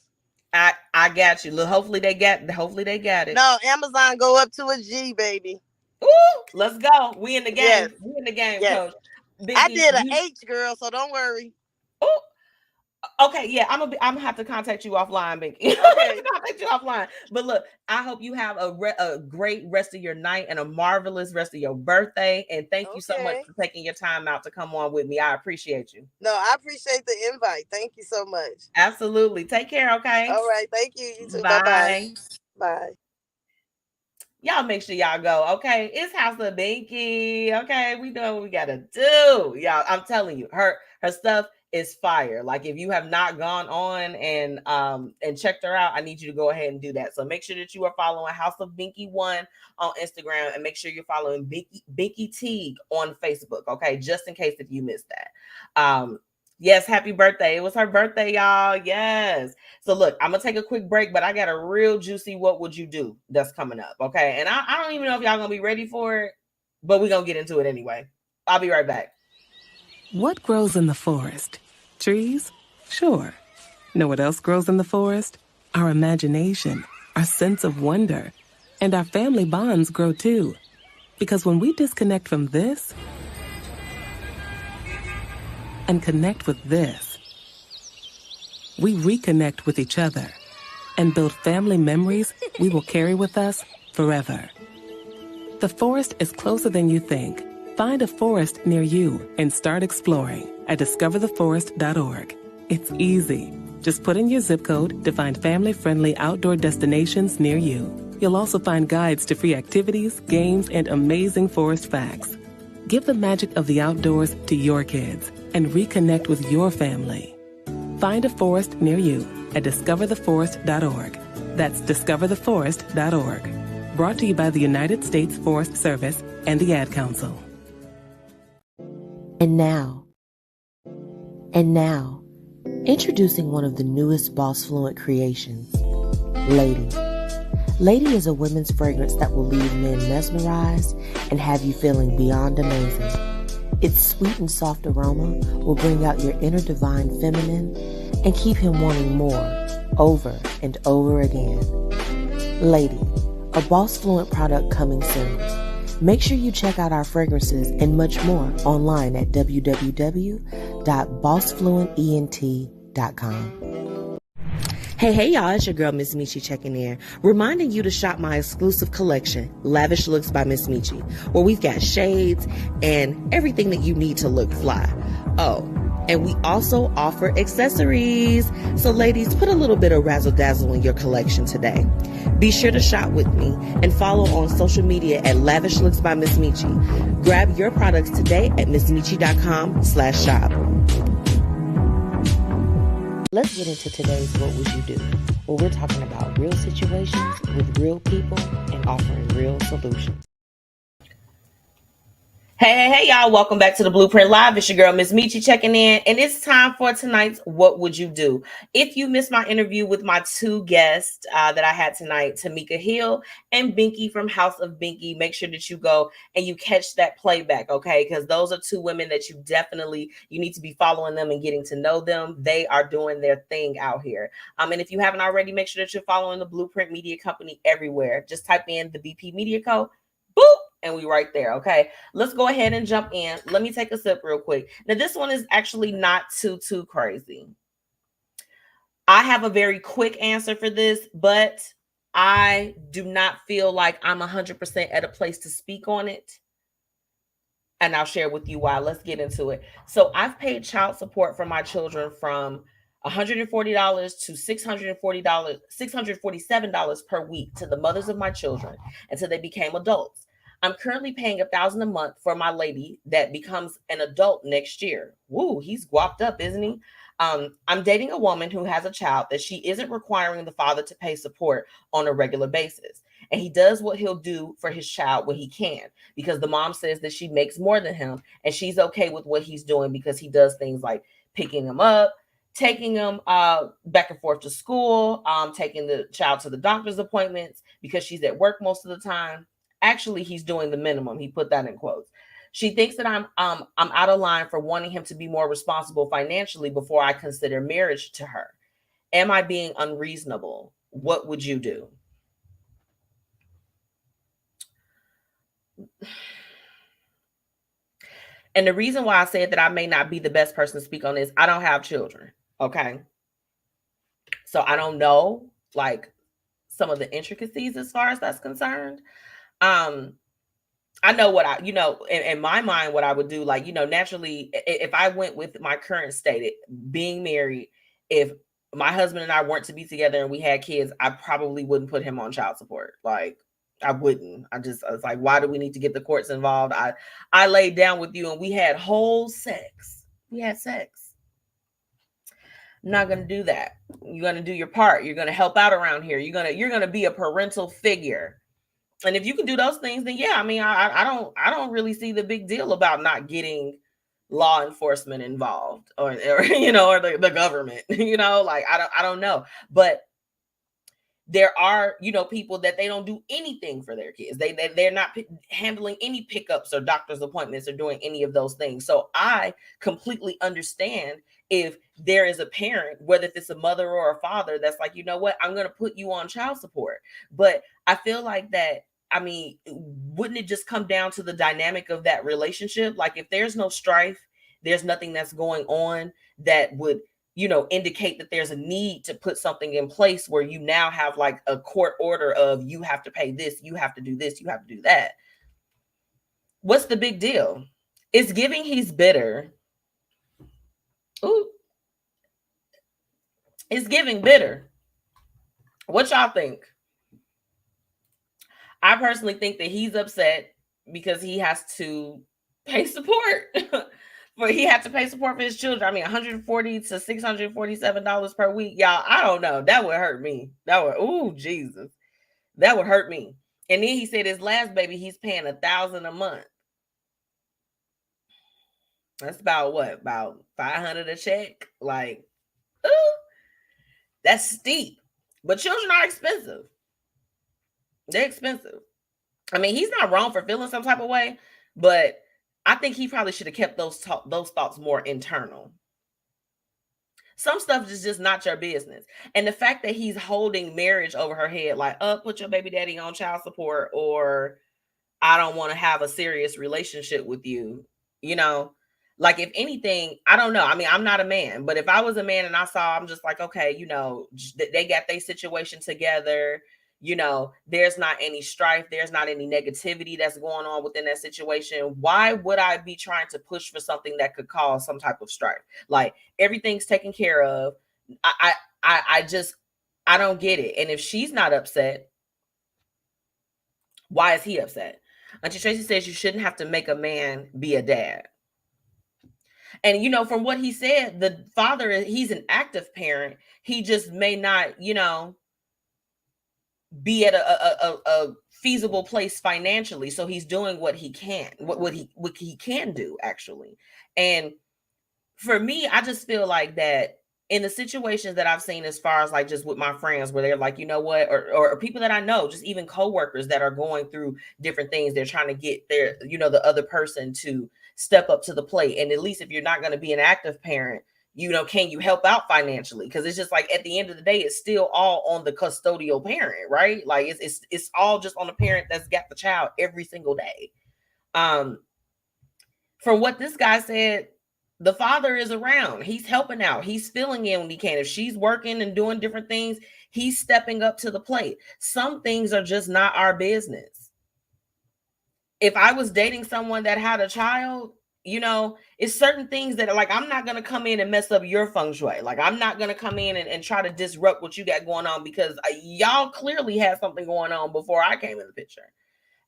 I got you. Look, hopefully they got it. No, Amazon go up to a G, baby. Ooh, let's go. We in the game. Yes. We in the game, Coach. Binky, I did an H, girl, so don't worry. Oh, okay. Yeah, I'm gonna have to contact you offline, Binky. Okay. Contact you offline. But look, I hope you have a great rest of your night and a marvelous rest of your birthday. And thank you so much for taking your time out to come on with me. I appreciate you. No, I appreciate the invite. Thank you so much. Absolutely. Take care. Okay. All right. Thank you. You too. Bye. Bye. Y'all make sure y'all go, okay? It's House of Binky, okay? We know what we gotta do, y'all. I'm telling you, her stuff is fire. Like, if you have not gone on and checked her out, I need you to go ahead and do that. So make sure that you are following House of Binky 1 on Instagram, and make sure you're following Binky Teague on Facebook, okay? Just in case if you missed that. Yes, happy birthday. It was her birthday, y'all. Yes. So look, I'm going to take a quick break, but I got a real juicy what would you do that's coming up, okay? And I don't even know if y'all going to be ready for it, but we're going to get into it anyway. I'll be right back. What grows in the forest? Trees? Sure. Know what else grows in the forest? Our imagination, our sense of wonder, and our family bonds grow too. Because when we disconnect from this and connect with this, we reconnect with each other and build family memories we will carry with us forever. The forest is closer than you think. Find a forest near you and start exploring at discovertheforest.org. It's easy. Just put in your zip code to find family-friendly outdoor destinations near you. You'll also find guides to free activities, games, and amazing forest facts. Give the magic of the outdoors to your kids and reconnect with your family. Find a forest near you at discovertheforest.org. That's discovertheforest.org. Brought to you by the United States Forest Service and the Ad Council. And now, introducing one of the newest BossFluent creations, Lady. Lady is a women's fragrance that will leave men mesmerized and have you feeling beyond amazing. Its sweet and soft aroma will bring out your inner divine feminine and keep him wanting more, over and over again. Lady, a BossFluent product coming soon. Make sure you check out our fragrances and much more online at www.bossfluentent.com. Hey, y'all, it's your girl, MzMetchi, checking in, reminding you to shop my exclusive collection, Lavish Looks by MzMetchi, where we've got shades and everything that you need to look fly. Oh, and we also offer accessories. So ladies, put a little bit of razzle dazzle in your collection today. Be sure to shop with me and follow on social media at Lavish Looks by MzMetchi. Grab your products today at MzMetchi.com/shop. Let's get into today's What Would You Do? Where we're talking about real situations with real people and offering real solutions. Hey, y'all. Welcome back to the Blueprint Live. It's your girl, MzMetchi, checking in. And it's time for tonight's What Would You Do? If you missed my interview with my two guests that I had tonight, Tamika Hill and Binky from House of Binky, make sure that you go and you catch that playback, okay? Because those are two women that you need to be following them and getting to know them. They are doing their thing out here. And if you haven't already, make sure that you're following the Blueprint Media Company everywhere. Just type in the BP Media Co. Boop. And we right there. Okay, let's go ahead and jump in. Let me take a sip real quick. Now, this one is actually not too crazy. I have a very quick answer for this, but I do not feel like I'm 100% at a place to speak on it. And I'll share with you why. Let's get into it. So I've paid child support for my children from $140 to $640, $647 per week to the mothers of my children until they became adults. I'm currently paying $1,000 a month for my lady that becomes an adult next year. Woo, he's guapped up, isn't he? I'm dating a woman who has a child that she isn't requiring the father to pay support on a regular basis. And he does what he'll do for his child when he can, because the mom says that she makes more than him and she's okay with what he's doing because he does things like picking him up, taking him back and forth to school, taking the child to the doctor's appointments because she's at work most of the time. Actually, he's doing the minimum. He put that in quotes. She thinks that I'm out of line for wanting him to be more responsible financially before I consider marriage to her. Am I being unreasonable? What would you do? And the reason why I said that I may not be the best person to speak on this, I don't have children. Okay. So I don't know like some of the intricacies as far as that's concerned. I know what in my mind, what I would do, like, naturally, if I went with my current state, being married, if my husband and I weren't to be together and we had kids, I probably wouldn't put him on child support. Like, I wouldn't. I was like, why do we need to get the courts involved? I laid down with you and we had whole sex. We had sex. I'm not going to do that. You're going to do your part. You're going to help out around here. You're going to be a parental figure. And if you can do those things, then yeah, I mean, I don't really see the big deal about not getting law enforcement involved or the government, like, I don't know. But there are, people that they don't do anything for their kids. They're not handling any pickups or doctor's appointments or doing any of those things. So I completely understand if there is a parent, whether if it's a mother or a father, that's like, you know what, I'm going to put you on child support. But I feel like that, I mean, wouldn't it just come down to the dynamic of that relationship? Like, if there's no strife, there's nothing that's going on that would, indicate that there's a need to put something in place where you now have like a court order of you have to pay this, you have to do this, you have to do that. What's the big deal? It's giving he's bitter. Ooh. It's giving bitter. What y'all think? I personally think that he's upset because he has to pay support. He had to pay support for his children. I mean, $140 to $647 per week. Y'all, I don't know. That would hurt me. Jesus. That would hurt me. And then he said his last baby, he's paying $1,000 a month. That's about what? About $500 a check? Like, ooh, that's steep. But children are expensive. They're expensive. I mean, he's not wrong for feeling some type of way, but I think he probably should have kept those thoughts more internal. Some stuff is just not your business. And the fact that he's holding marriage over her head, like, put your baby daddy on child support, or I don't want to have a serious relationship with you, you know, like, if anything, I don't know. I mean, I'm not a man, but if I was a man and I saw, I'm just like, okay, you know, they got their situation together. You know, there's not any strife. There's not any negativity that's going on within that situation. Why would I be trying to push for something that could cause some type of strife? Like, everything's taken care of. I don't get it. And if she's not upset, why is he upset? Auntie Tracy says you shouldn't have to make a man be a dad. And, you know, from what he said, the father, he's an active parent. He just may not, you know, be at a feasible place financially. So he's doing what he can, what he can do, actually. And for me, I just feel like that in the situations that I've seen, as far as like just with my friends, where they're like, you know what, or people that I know, just even coworkers that are going through different things, they're trying to get their, you know, the other person to step up to the plate. And at least if you're not going to be an active parent, you know, can you help out financially? Because it's just like, at the end of the day, it's still all on the custodial parent, right? Like, it's all just on the parent that's got the child every single day. From what this guy said, the father is around. He's helping out. He's filling in when he can. If she's working and doing different things, he's stepping up to the plate. Some things are just not our business. If I was dating someone that had a child, you know, it's certain things that are like, I'm not going to come in and mess up your feng shui. Like, I'm not going to come in and try to disrupt what you got going on, because y'all clearly had something going on before I came in the picture.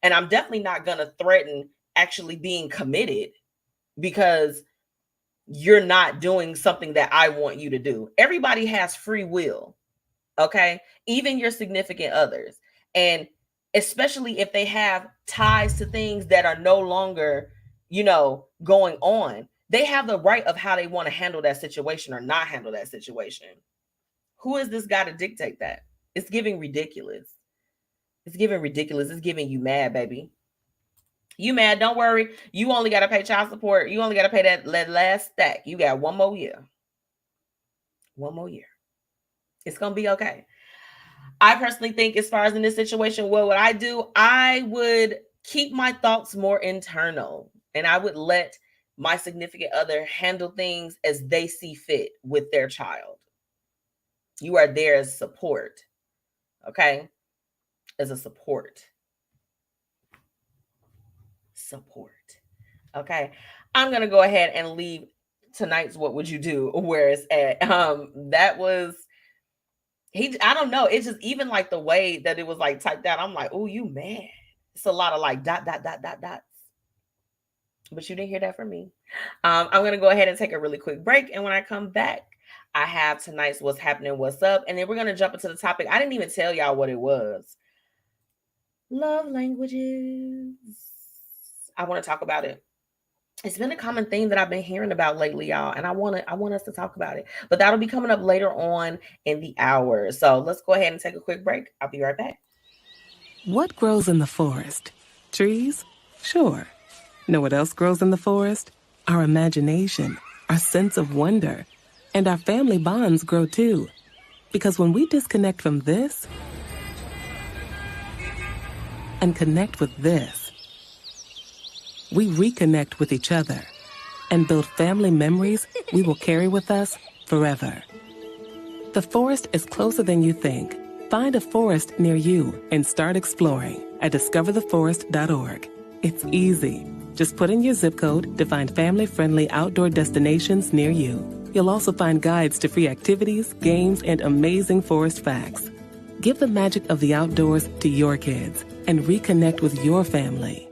And I'm definitely not going to threaten actually being committed because you're not doing something that I want you to do. Everybody has free will. Okay. Even your significant others. And especially if they have ties to things that are no longer, you know, going on, they have the right of how they want to handle that situation or not handle that situation. Who is this guy to dictate that? It's giving ridiculous. It's giving ridiculous. It's giving you mad, baby. You mad? Don't worry. You only got to pay child support. You only got to pay that last stack. You got one more year. One more year. It's going to be okay. I personally think, as far as in this situation, what would I do? I would keep my thoughts more internal, and I would let my significant other handle things as they see fit with their child. You are there as support. Okay? As a support. Okay, I'm gonna go ahead and leave tonight's What Would You Do where it's at. That was I don't know, it's just even like the way that it was like typed out, I'm like, oh, you mad. It's a lot of like dots, but you didn't hear that from me. I'm gonna go ahead and take a really quick break, and when I come back, I have tonight's What's Happening, What's Up, and then we're gonna jump into the topic. I didn't even tell y'all what it was. Love languages. I want to talk about it. It's been a common thing that I've been hearing about lately, y'all, and I want us to talk about it. But that'll be coming up later on in the hour. So let's go ahead and take a quick break. I'll be right back. What grows in the forest? Trees? Sure. Know what else grows in the forest? Our imagination, our sense of wonder, and our family bonds grow too. Because when we disconnect from this and connect with this, we reconnect with each other and build family memories we will carry with us forever. The forest is closer than you think. Find a forest near you and start exploring at discovertheforest.org. It's easy. Just put in your zip code to find family-friendly outdoor destinations near you. You'll also find guides to free activities, games, and amazing forest facts. Give the magic of the outdoors to your kids and reconnect with your family.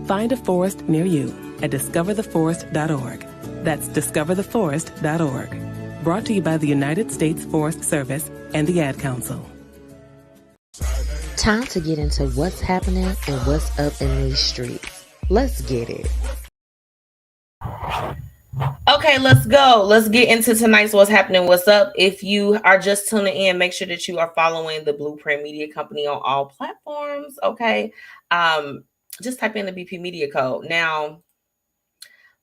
Find a forest near you at discovertheforest.org. That's discovertheforest.org. Brought to you by the United States Forest Service and the Ad Council. Time to get into what's happening and what's up in these streets. Let's get it. Okay, let's go. Let's get into tonight's What's Happening, What's Up. If you are just tuning in, make sure that you are following the Blueprint Media Company on all platforms. Okay. Just type in the BP Media Code. Now,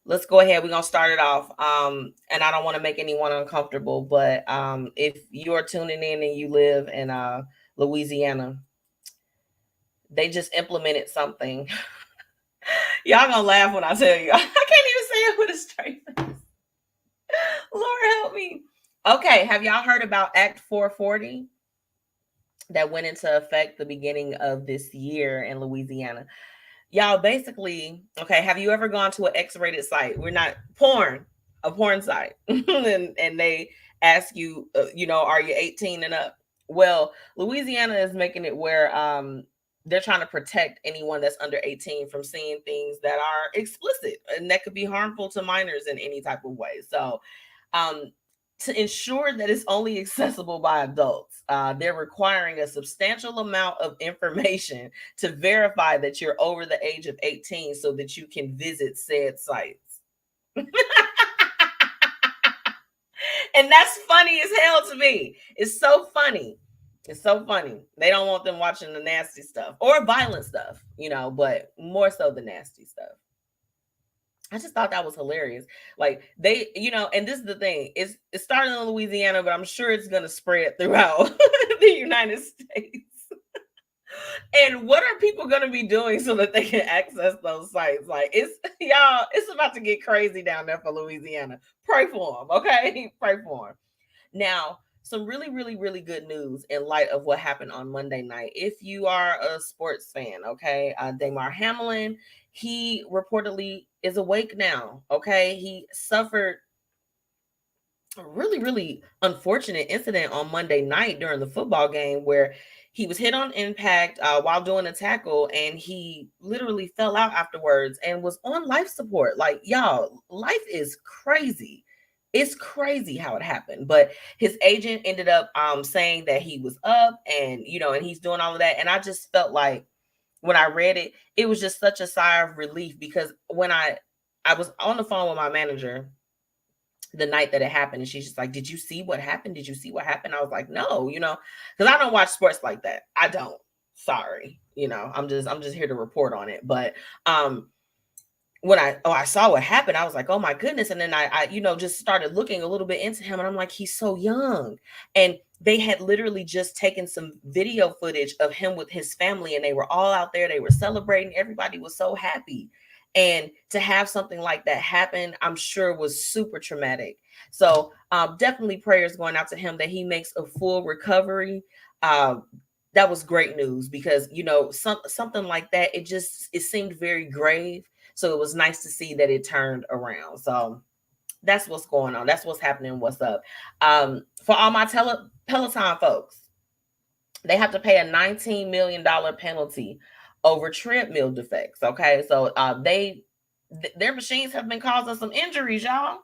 let's go ahead. We're gonna start it off. And I don't want to make anyone uncomfortable, but if you are tuning in and you live in Louisiana, they just implemented something. Y'all gonna laugh when I tell you. I can't even say it with a straight face. Lord help me. Okay, have y'all heard about Act 440 that went into effect the beginning of this year in Louisiana? Y'all basically, okay, have you ever gone to an X-rated site? We're not porn, a porn site, and they ask you, are you 18 and up? Well, Louisiana is making it where they're trying to protect anyone that's under 18 from seeing things that are explicit and that could be harmful to minors in any type of way. So, to ensure that it's only accessible by adults, they're requiring a substantial amount of information to verify that you're over the age of 18 so that you can visit said sites. And that's funny as hell to me. It's so funny. It's so funny. They don't want them watching the nasty stuff or violent stuff, but more so the nasty stuff. I just thought that was hilarious. Like they, and this is the thing, it started in Louisiana, but I'm sure it's going to spread throughout the United States. And what are people going to be doing so that they can access those sites? Like it's about to get crazy down there for Louisiana. Pray for them, okay? Pray for them. Now, some really, really, really good news in light of what happened on Monday night. If you are a sports fan, okay, Damar Hamlin, he reportedly is awake now, okay? He suffered a really, really unfortunate incident on Monday night during the football game where he was hit on impact while doing a tackle, and he literally fell out afterwards and was on life support. Like, y'all, life is crazy. It's crazy how it happened. But his agent ended up saying that he was up and, and he's doing all of that. And I just felt like when I read it, it was just such a sigh of relief, because when I was on the phone with my manager the night that it happened, and she's just like, did you see what happened? Did you see what happened? I was like, no, because I don't watch sports like that. I don't. Sorry. I'm just here to report on it. But when I saw what happened, I was like, oh my goodness. And then I just started looking a little bit into him, and I'm like, he's so young. And they had literally just taken some video footage of him with his family, and they were all out there. They were celebrating. Everybody was so happy. And to have something like that happen, I'm sure was super traumatic. So definitely prayers going out to him that he makes a full recovery. That was great news, because, something like that, it seemed very grave. So it was nice to see that it turned around. So that's what's going on. That's what's happening. What's up? For all my Peloton folks, they have to pay a $19 million penalty over treadmill defects. Okay. So their machines have been causing some injuries, y'all.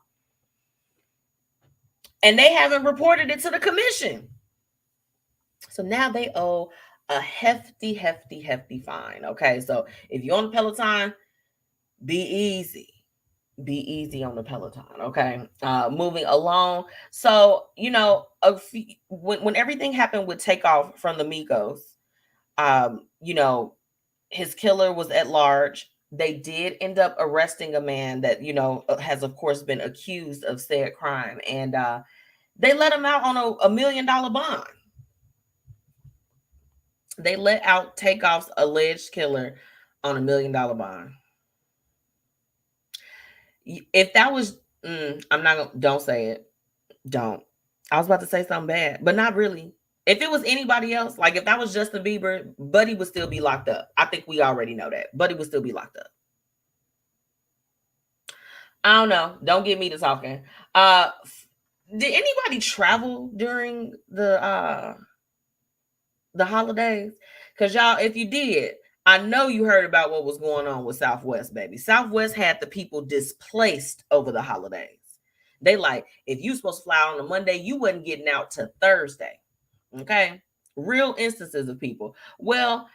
And they haven't reported it to the commission. So now they owe a hefty, hefty, hefty fine. Okay. So if you're on the Peloton, be easy. Be easy on the Peloton. Okay. Moving along. So, when everything happened with Takeoff from the Migos, his killer was at large. They did end up arresting a man that, has of course been accused of said crime. And they let him out on a $1 million bond. They let out Takeoff's alleged killer on $1 million bond. If that was, don't say it. Don't. I was about to say something bad, but not really. If it was anybody else, like if that was Justin Bieber, Buddy would still be locked up. I think we already know that. Buddy would still be locked up. I don't know. Don't get me to talking. Did anybody travel during the holidays? Because y'all, if you did, I know you heard about what was going on with Southwest, baby. Southwest had the people displaced over the holidays. They like, if you supposed to fly on a Monday, you wasn't getting out to Thursday. Okay. Real instances of people. Well,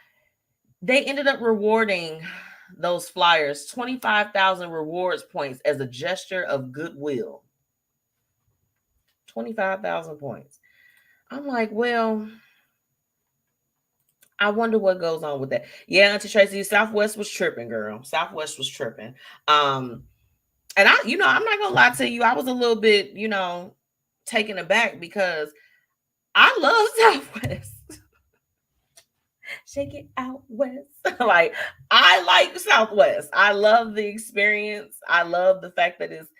they ended up rewarding those flyers, 25,000 rewards points as a gesture of goodwill. 25,000 points. I'm like, well, I wonder what goes on with that. Yeah, Auntie Tracy, Southwest was tripping, girl. Southwest was tripping. And I'm not gonna lie to you, I was a little bit, taken aback because I love Southwest. Shake it out west. Like, I like Southwest. I love the experience. I love the fact that it's,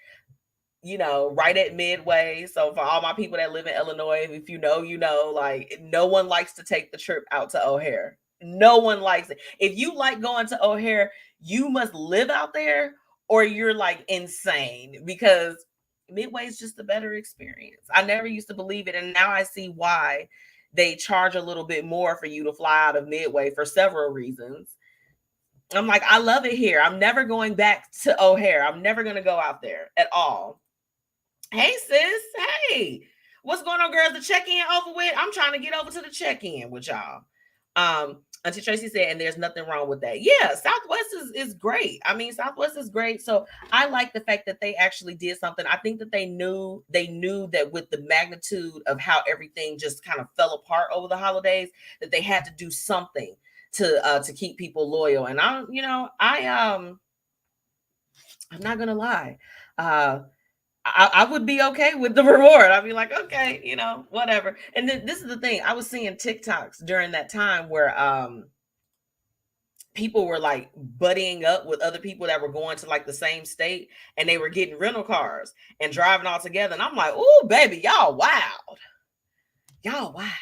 right at Midway. So for all my people that live in Illinois, if you know, like, no one likes to take the trip out to O'Hare. No one likes it. If you like going to O'Hare, you must live out there or you're like insane, because Midway is just a better experience. I never used to believe it, and now I see why they charge a little bit more for you to fly out of Midway for several reasons. I'm like, I love it here. I'm never going back to O'Hare. I'm never going to go out there at all. Hey, sis. Hey, what's going on, girls? The check-in over with? I'm trying to get over to the check-in with y'all. Auntie Tracy said, and there's nothing wrong with that. Yeah, Southwest is great. I mean, Southwest is great. So I like the fact that they actually did something. I think that they knew that with the magnitude of how everything just kind of fell apart over the holidays, that they had to do something to keep people loyal. And I'm not gonna lie. I would be okay with the reward. I'd be like, okay, whatever. And then this is the thing. I was seeing TikToks during that time where people were like buddying up with other people that were going to like the same state, and they were getting rental cars and driving all together. And I'm like, oh, baby, y'all wild. Y'all wild.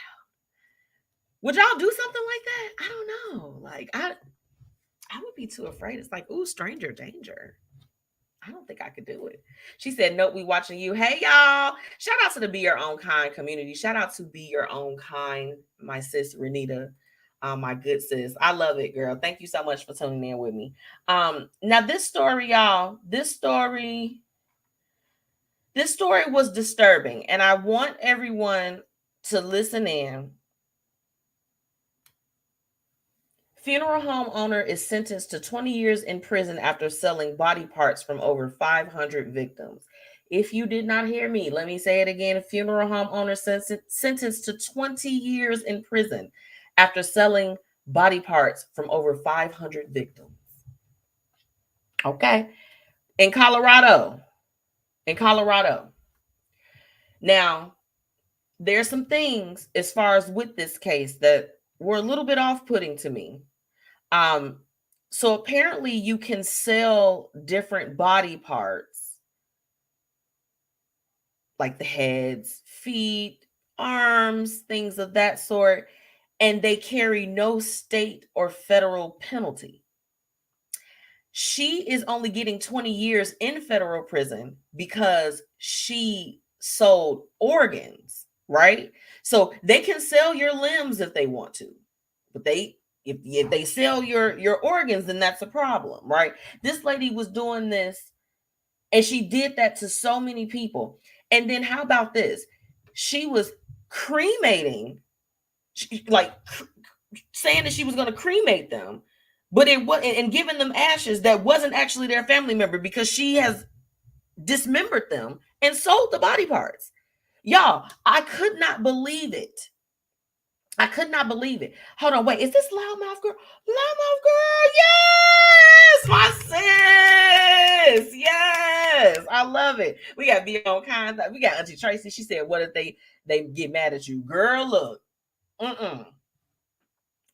Would y'all do something like that? I don't know. Like, I would be too afraid. It's like, ooh, stranger danger. I don't think I could do it. She said, nope, we watching you. Hey, y'all. Shout out to the Be Your Own Kind community. Shout out to Be Your Own Kind, my sis, Renita, my good sis. I love it, girl. Thank you so much for tuning in with me. Now, this story, y'all, this story was disturbing, and I want everyone to listen in. Funeral home owner is sentenced to 20 years in prison after selling body parts from over 500 victims. If you did not hear me, let me say it again. Funeral home owner sentenced to 20 years in prison after selling body parts from over 500 victims. Okay. In Colorado. Now, there's some things as far as with this case that were a little bit off-putting to me. So apparently you can sell different body parts, like the heads, feet, arms, things of that sort, and they carry no state or federal penalty. She is only getting 20 years in federal prison because she sold organs, right? So they can sell your limbs if they want to, but if they sell your organs, then that's a problem, right? This lady was doing this, and she did that to so many people. And then how about this? She was cremating, saying that she was going to cremate them, but it was, and giving them ashes that wasn't actually their family member, because she has dismembered them and sold the body parts. Y'all, I could not believe it. Hold on, wait. Is this Loudmouth Girl? Loudmouth Girl, yes, my sis. Yes, I love it. We got Be On Kind. We got Auntie Tracy. She said, what if they get mad at you? Girl, look.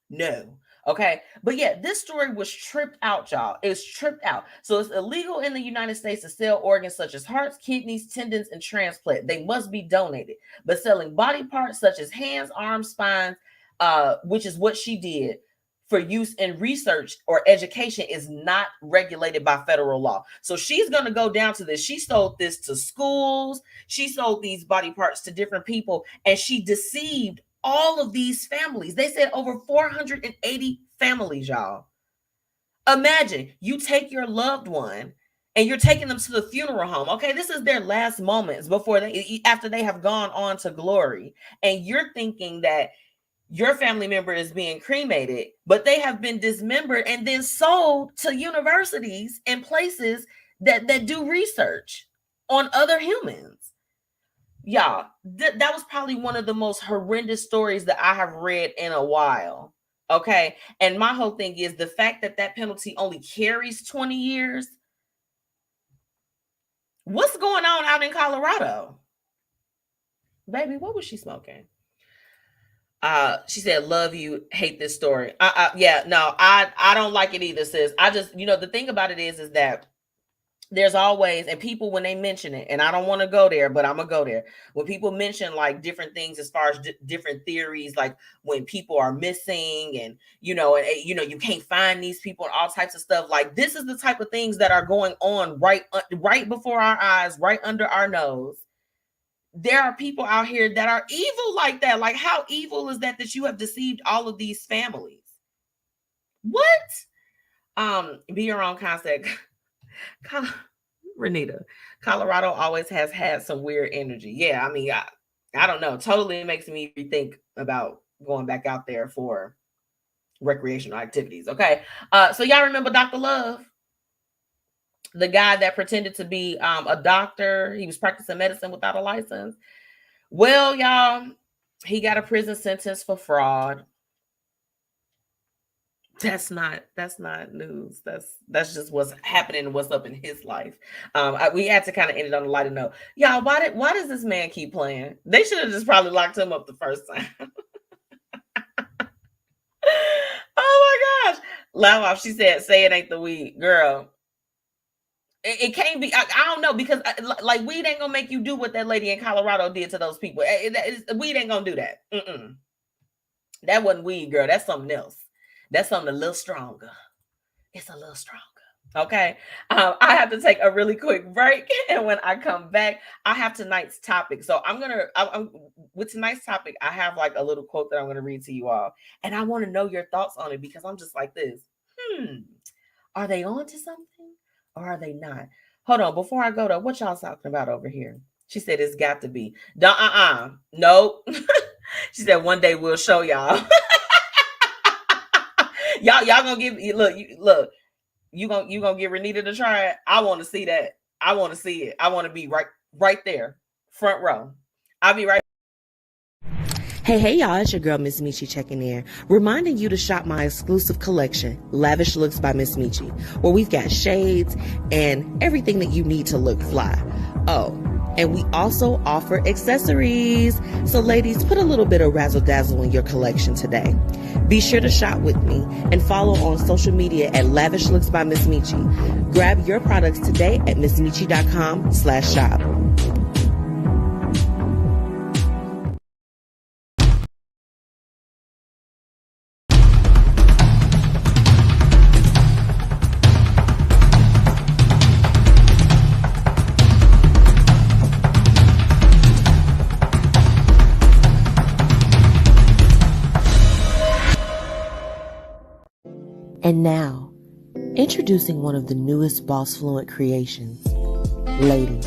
No. Okay. But yeah, this story was tripped out, y'all. It was tripped out. So it's illegal in the United States to sell organs such as hearts, kidneys, tendons, and transplant. They must be donated. But selling body parts such as hands, arms, spines, which is what she did, for use in research or education, is not regulated by federal law. So she's going to go down to this. She sold this to schools. She sold these body parts to different people, and she deceived all of these families. They said over 480 families, y'all. Imagine you take your loved one and you're taking them to the funeral home. Okay, this is their last moments after they have gone on to glory. And you're thinking that your family member is being cremated, but they have been dismembered and then sold to universities and places that do research on other humans. Y'all, that was probably one of the most horrendous stories that I have read in a while. Okay. And my whole thing is the fact that that penalty only carries 20 years. What's going on out in Colorado? Baby, what was she smoking? She said, love you, hate this story. Yeah, no, I don't like it either, sis. I just, the thing about it is that there's always, and people, when they mention it, and I don't want to go there, but I'm gonna go there. When people mention like different things as far as different theories, like when people are missing and, you can't find these people and all types of stuff, like this is the type of things that are going on right before our eyes, right under our nose. There are people out here that are evil like that. Like, how evil is that you have deceived all of these families? What? Be your own concept. Renita, Colorado always has had some weird energy. Yeah, I mean, I don't know. Totally makes me rethink about going back out there for recreational activities. Okay. So y'all remember Dr. Love? The guy that pretended to be a doctor. He was practicing medicine without a license. Well, y'all, he got a prison sentence for fraud. That's not news. That's just what's happening and what's up in his life. We had to kind of end it on a lighter note. Y'all, why does this man keep playing? They should have just probably locked him up the first time. Oh my gosh. Lavish, she said, say it ain't the weed. Girl, it can't be. I don't know, because like weed ain't gonna make you do what that lady in Colorado did to those people. Weed ain't gonna do that. That wasn't weed, girl. That's something else. That's something a little stronger. It's a little stronger. Okay. I have to take a really quick break. And when I come back, I have tonight's topic. So I'm with tonight's topic, I have like a little quote that I'm going to read to you all. And I want to know your thoughts on it, because I'm just like this. Are they on to something or are they not? Hold on. Before I go to what y'all talking about over here? She said, it's got to be. Nope. She said, one day we'll show y'all. Y'all gonna give look, you gonna get Renita to try it. I want to see that. I want to see it. I want to be right there, front row. I'll be right. Hey, y'all, it's your girl, MzMetchi, checking in, reminding you to shop my exclusive collection, Lavish Looks by MzMetchi, where we've got shades and everything that you need to look fly. Oh, and we also offer accessories. So ladies, put a little bit of razzle dazzle in your collection today. Be sure to shop with me and follow on social media at Lavish Looks by MzMetchi. Grab your products today at MzMetchi.com/shop. And now, introducing one of the newest BossFluent creations, Lady.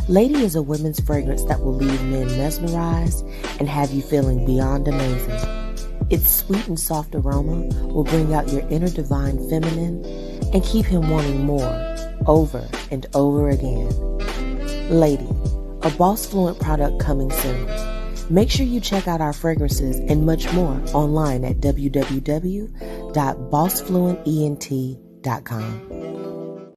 Lady is a women's fragrance that will leave men mesmerized and have you feeling beyond amazing. Its sweet and soft aroma will bring out your inner divine feminine and keep him wanting more, over and over again. Lady, a BossFluent product coming soon. Make sure you check out our fragrances and much more online at www.bossfluentent.com.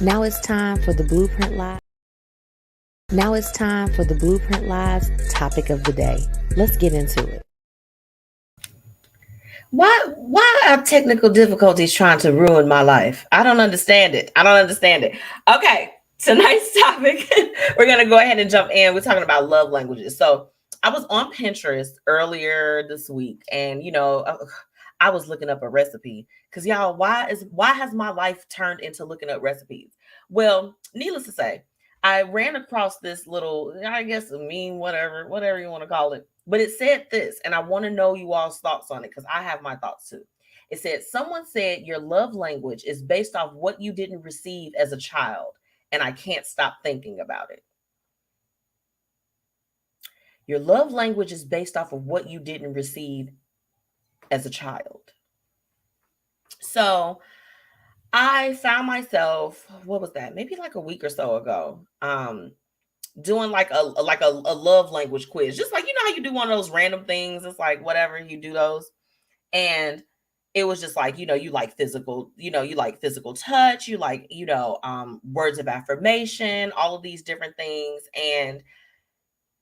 Now it's time for the Blueprint Live. Now it's time for the Blueprint Live's topic of the day. Let's get into it. Why are technical difficulties trying to ruin my life? I don't understand it. Okay. Tonight's topic, we're going to go ahead and jump in. We're talking about love languages. So I was on Pinterest earlier this week, and, I was looking up a recipe because, y'all, why has my life turned into looking up recipes? Well, needless to say, I ran across this little, I guess, a meme, whatever you want to call it. But it said this, and I want to know you all's thoughts on it because I have my thoughts too. It said, someone said your love language is based off what you didn't receive as a child. And I can't stop thinking about it. Your love language is based off of what you didn't receive as a child. So I found myself, what was that? Maybe like a week or so ago, doing like a love language quiz. Just like, you know how you do one of those random things. It's like whatever, you do those. And it was just like, you know, you like physical touch, you like, words of affirmation, all of these different things. And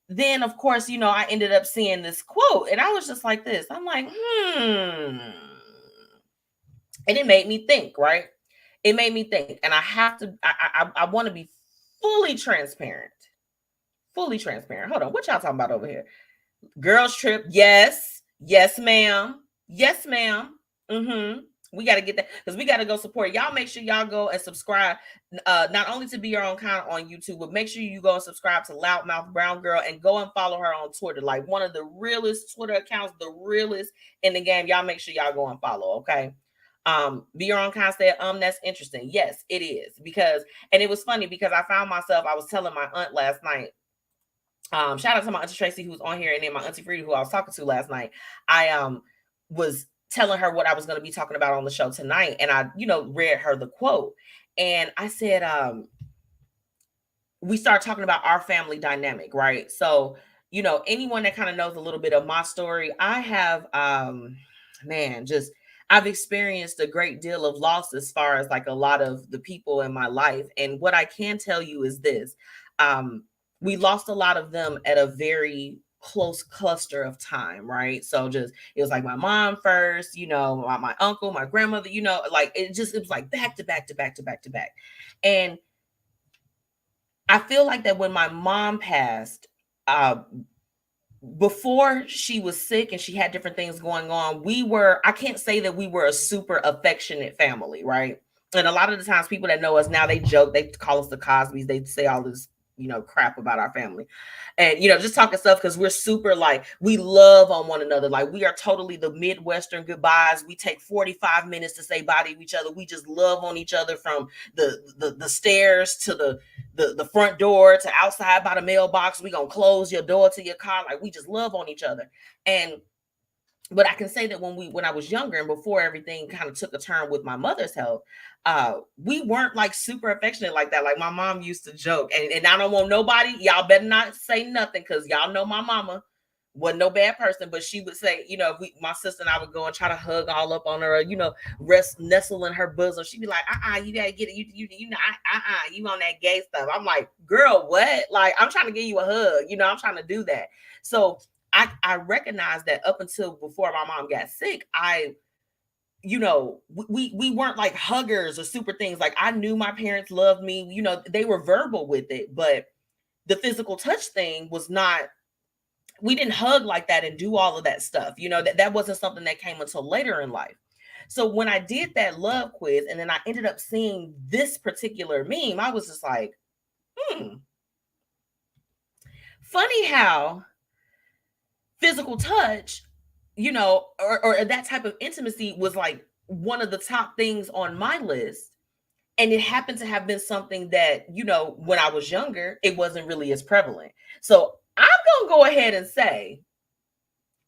then of course, I ended up seeing this quote and I was just like this. I'm like, and it made me think, right? It made me think. And I want to be fully transparent. Fully transparent. Hold on. What y'all talking about over here? Girls trip. Yes. Yes, ma'am. Yes, ma'am. We got to get that because we got to go support. Y'all make sure y'all go and subscribe, not only to Be Your Own Kind on YouTube, but make sure you go and subscribe to Loudmouth Brown Girl and go and follow her on Twitter. Like one of the realest Twitter accounts, the realest in the game. Y'all make sure y'all go and follow, okay? Be Your Own Kind said, that's interesting. Yes, it is. And it was funny because I found myself, I was telling my aunt last night, shout out to my auntie Tracy who's on here, and then my auntie Frida who I was talking to last night. I was telling her what I was going to be talking about on the show tonight, and I read her the quote, and I said we started talking about our family dynamic, right? So anyone that kind of knows a little bit of my story, I have I've experienced a great deal of loss as far as like a lot of the people in my life, and what I can tell you is this: we lost a lot of them at a very close cluster of time, right? So it was like my mom first, my uncle, my grandmother, like it was like back to back to back to back to back. And I feel like that when my mom passed, before she was sick and she had different things going on, I can't say that we were a super affectionate family, right? And a lot of the times people that know us now, they joke, they call us the Cosbys, they say all this crap about our family, and just talking stuff because we're super, like, we love on one another. Like, we are totally the Midwestern goodbyes. We take 45 minutes to say bye to each other. We just love on each other from the stairs to the front door to outside by the mailbox. We gonna close your door to your car. Like, we just love on each other. But I can say that when I was younger and before everything kind of took a turn with my mother's health, we weren't like super affectionate like that. Like my mom used to joke, and I don't want nobody, y'all better not say nothing because y'all know my mama wasn't no bad person, but she would say, my sister and I would go and try to hug all up on her, nestle in her bosom. She'd be like, you gotta get it, you on that gay stuff. I'm like, girl, what? Like, I'm trying to give you a hug, I'm trying to do that. So I recognized that up until before my mom got sick, we weren't like huggers or super things. Like, I knew my parents loved me, they were verbal with it, but the physical touch thing was not, we didn't hug like that and do all of that stuff. That wasn't something that came until later in life. So when I did that love quiz and then I ended up seeing this particular meme, I was just like, funny how physical touch, or that type of intimacy was like one of the top things on my list. And it happened to have been something that, when I was younger, it wasn't really as prevalent. So I'm going to go ahead and say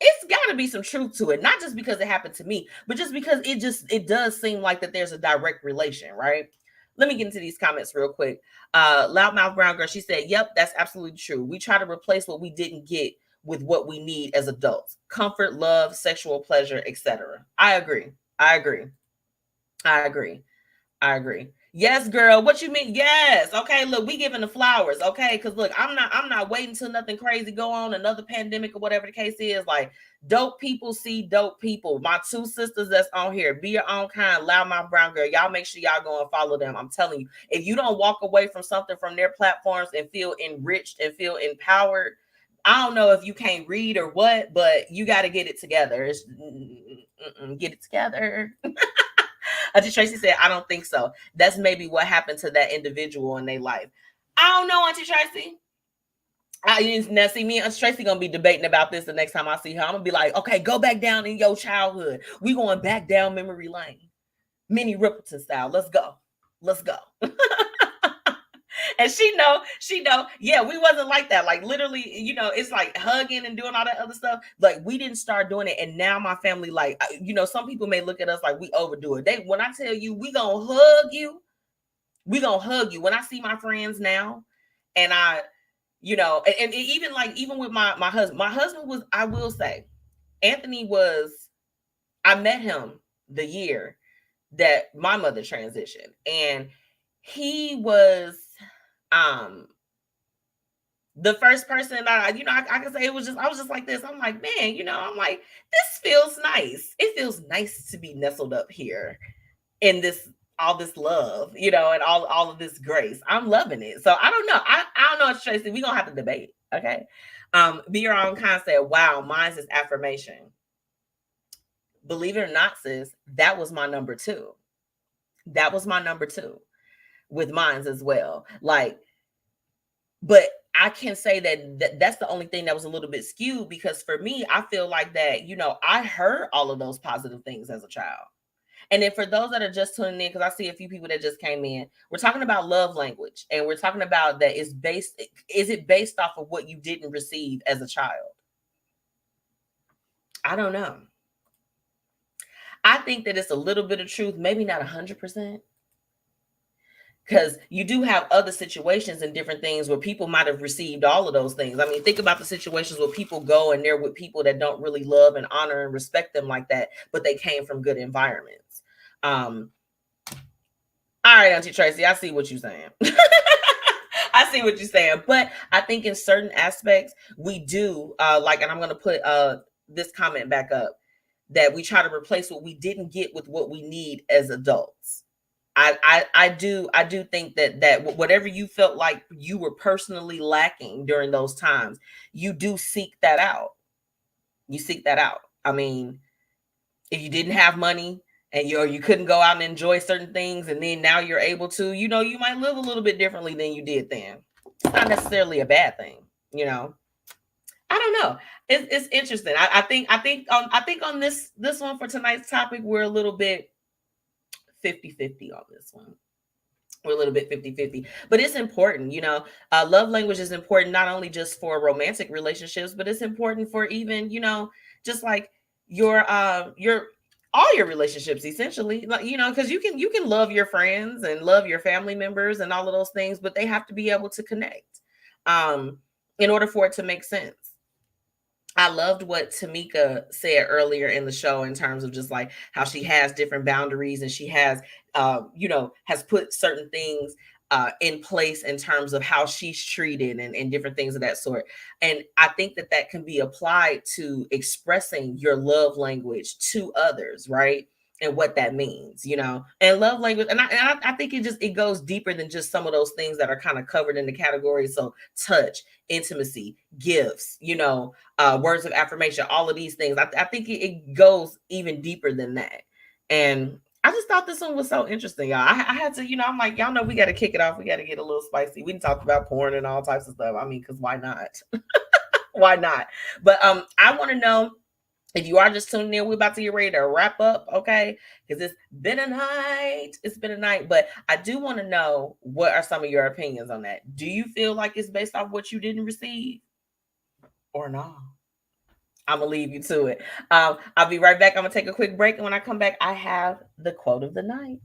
it's got to be some truth to it. Not just because it happened to me, but just because it does seem like that there's a direct relation, right? Let me get into these comments real quick. Loudmouth Brown Girl, she said, yep, that's absolutely true. We try to replace what we didn't get with what we need as adults: comfort, love, sexual pleasure, etc. I agree. Yes, girl. What you mean? Yes. Okay. Look, we giving the flowers. Okay. Cause look, I'm not waiting till nothing crazy go on, another pandemic or whatever the case is. Like, dope people see dope people. My two sisters that's on here, Be Your Own Kind, Loudmouth Brown Girl. Y'all make sure y'all go and follow them. I'm telling you, if you don't walk away from something from their platforms and feel enriched and feel empowered, I don't know if you can't read or what, but you got to get it together. Get it together. Auntie Tracy said, I don't think so. That's maybe what happened to that individual in their life. I don't know, Auntie Tracy. Now, see, me and Auntie Tracy going to be debating about this the next time I see her. I'm going to be like, okay, go back down in your childhood. We going back down memory lane. Minnie Riperton style. Let's go. And she know, yeah, we wasn't like that. Like literally, it's like hugging and doing all that other stuff. Like we didn't start doing it. And now my family, like, some people may look at us like we overdo it. When I tell you, we gonna hug you. When I see my friends now and I, and even with my husband was, I will say, Anthony was, I met him the year that my mother transitioned, and he was the first person that I can say I was just like this. I'm like, man, I'm like, this feels nice. It feels nice to be nestled up here in all this love, and all of this grace. I'm loving it. So I don't know. I don't know, Tracy. We're gonna have to debate. Okay. Be Your Own Kind said, wow, mine's is affirmation. Believe it or not, sis, that was my number 2. That was my number 2 with mines as well. Like, but I can say that's the only thing that was a little bit skewed, because for me, I feel like that, I heard all of those positive things as a child. And then for those that are just tuning in, because I see a few people that just came in, we're talking about love language, and we're talking about that is it based off of what you didn't receive as a child? I don't know. I think that it's a little bit of truth, maybe not 100%. Because you do have other situations and different things where people might have received all of those things. I mean, think about the situations where people go and they're with people that don't really love and honor and respect them like that, but they came from good environments. All right, Auntie Tracy, I see what you're saying. I see what you're saying. But I think in certain aspects, we do, and I'm going to put this comment back up, that we try to replace what we didn't get with what we need as adults. I do think that whatever you felt like you were personally lacking during those times, you do seek that out. You seek that out. I mean, if you didn't have money and you couldn't go out and enjoy certain things, and then now you're able to, you might live a little bit differently than you did then. It's not necessarily a bad thing, I don't know. It's interesting. I think on this one for tonight's topic, we're a little bit 50-50 on this one. We're a little bit 50-50, but it's important. Love language is important, not only just for romantic relationships, but it's important for even, just like your all your relationships, essentially, because you can love your friends and love your family members and all of those things, but they have to be able to connect in order for it to make sense. I loved what Tamika said earlier in the show in terms of just like how she has different boundaries, and she has, has put certain things in place in terms of how she's treated and different things of that sort. And I think that can be applied to expressing your love language to others, right? And what that means, and love language. And I think it goes deeper than just some of those things that are kind of covered in the category. So touch, intimacy, gifts, words of affirmation, all of these things. I think it goes even deeper than that. And I just thought this one was so interesting, y'all. I had to, I'm like, y'all know we got to kick it off. We got to get a little spicy. We talked about porn and all types of stuff. I mean, because why not? Why not? But I want to know, if you are just tuning in, we're about to get ready to wrap up, okay? Because it's been a night. It's been a night. But I do want to know, what are some of your opinions on that? Do you feel like it's based off what you didn't receive or not? I'm going to leave you to it. I'll be right back. I'm going to take a quick break. And when I come back, I have the quote of the night.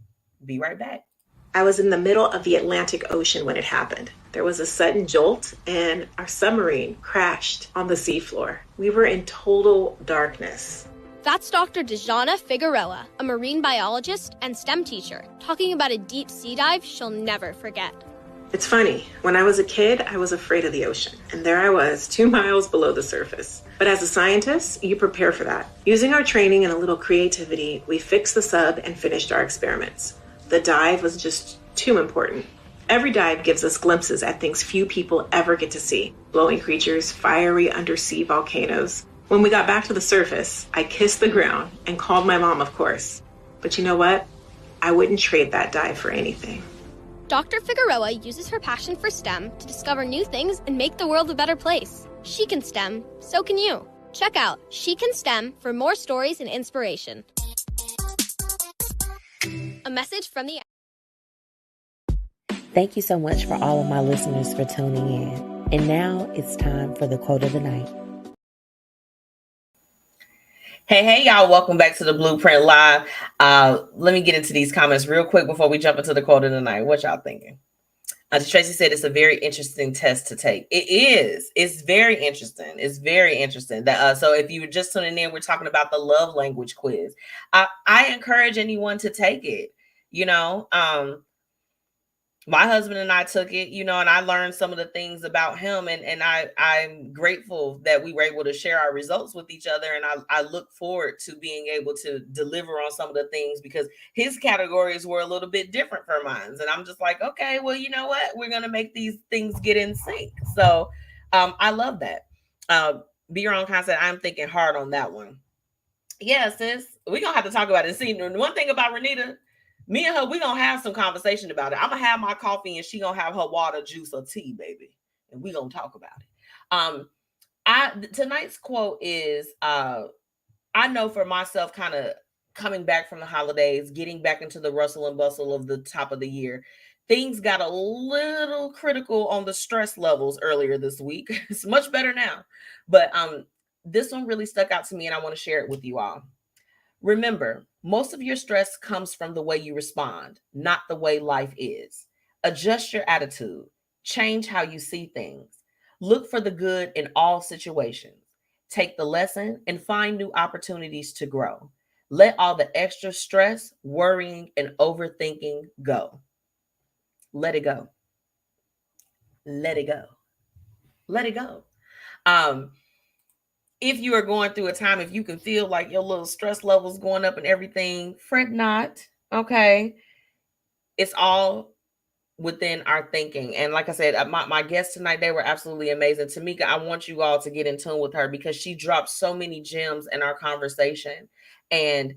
Be right back. I was in the middle of the Atlantic Ocean when it happened. There was a sudden jolt and our submarine crashed on the seafloor. We were in total darkness. That's Dr. Dejana Figueroa, a marine biologist and STEM teacher, talking about a deep sea dive she'll never forget. It's funny, when I was a kid, I was afraid of the ocean. And there I was, 2 miles below the surface. But as a scientist, you prepare for that. Using our training and a little creativity, we fixed the sub and finished our experiments. The dive was just too important. Every dive gives us glimpses at things few people ever get to see. Glowing creatures, fiery undersea volcanoes. When we got back to the surface, I kissed the ground and called my mom, of course. But you know what? I wouldn't trade that dive for anything. Dr. Figueroa uses her passion for STEM to discover new things and make the world a better place. She can STEM, so can you. Check out She Can STEM for more stories and inspiration. A message from the Thank you so much for all of my listeners for tuning in. And now it's time for the quote of the night. Hey, y'all. Welcome back to the Blueprint Live. Let me get into these comments real quick before we jump into the quote of the night. What y'all thinking? Tracy said it's a very interesting test to take. It is. It's very interesting. It's very interesting. So if you were just tuning in, we're talking about the love language quiz. I encourage anyone to take it. My husband and I took it, and I learned some of the things about him, and I'm grateful that we were able to share our results with each other. And I look forward to being able to deliver on some of the things, because his categories were a little bit different from mine. And I'm just like, okay, well, you know what? We're going to make these things get in sync. So I love that. Be your own concept. I'm thinking hard on that one. Yeah, sis, we're going to have to talk about it. See, one thing about Renita, me and her, we're going to have some conversation about it. I'm going to have my coffee and she going to have her water, juice, or tea, baby. And we're going to talk about it. Tonight's quote is, I know for myself, kind of coming back from the holidays, getting back into the rustle and bustle of the top of the year, things got a little critical on the stress levels earlier this week. It's much better now. But this one really stuck out to me and I want to share it with you all. Remember, most of your stress comes from the way you respond, not the way life is. Adjust your attitude. Change how you see things. Look for the good in all situations. Take the lesson and find new opportunities to grow. Let all the extra stress, worrying, and overthinking go. Let it go. Let it go. Let it go. If you are going through a time, if you can feel like your little stress levels going up and everything, fret not, okay? It's all within our thinking. And like I said, my guests tonight, they were absolutely amazing. Tamika, I want you all to get in tune with her because she dropped so many gems in our conversation. And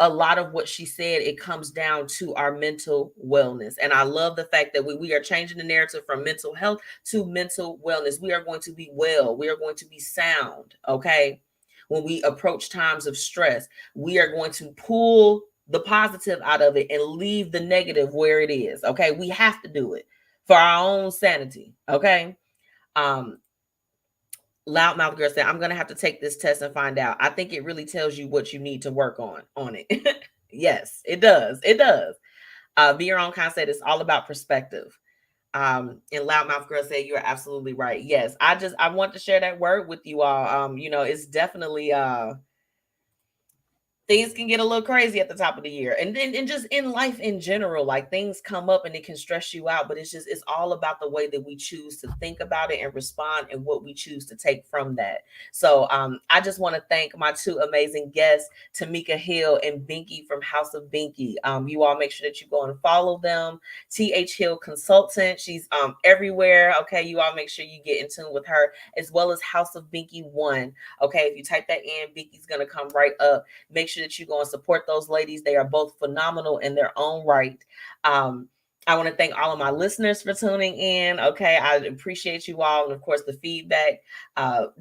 a lot of what she said, it comes down to our mental wellness. And I love the fact that we are changing the narrative from mental health to mental wellness. We are going to be well. We are going to be sound. Okay. When we approach times of stress, we are going to pull the positive out of it and leave the negative where it is. Okay. We have to do it for our own sanity. Okay. Loudmouth Girl said, I'm going to have to take this test and find out. I think it really tells you what you need to work on it. Yes, it does. It does. Be your own concept. It's all about perspective. And Loudmouth Girl said, you're absolutely right. Yes, I want to share that word with you all. It's definitely things can get a little crazy at the top of the year. And just in life in general, like things come up and it can stress you out, but it's all about the way that we choose to think about it and respond and what we choose to take from that. So I just want to thank my two amazing guests, Tamika Hill and Binky from House of Binky. You all make sure that you go and follow them. TH Hill Consultant. She's everywhere. Okay. You all make sure you get in tune with her, as well as House of Binky 1. Okay. If you type that in, Binky's going to come right up. Make sure that you go and support those ladies. They are both phenomenal in their own right. I want to thank all of my listeners for tuning in. Okay. I appreciate you all. And of course, the feedback,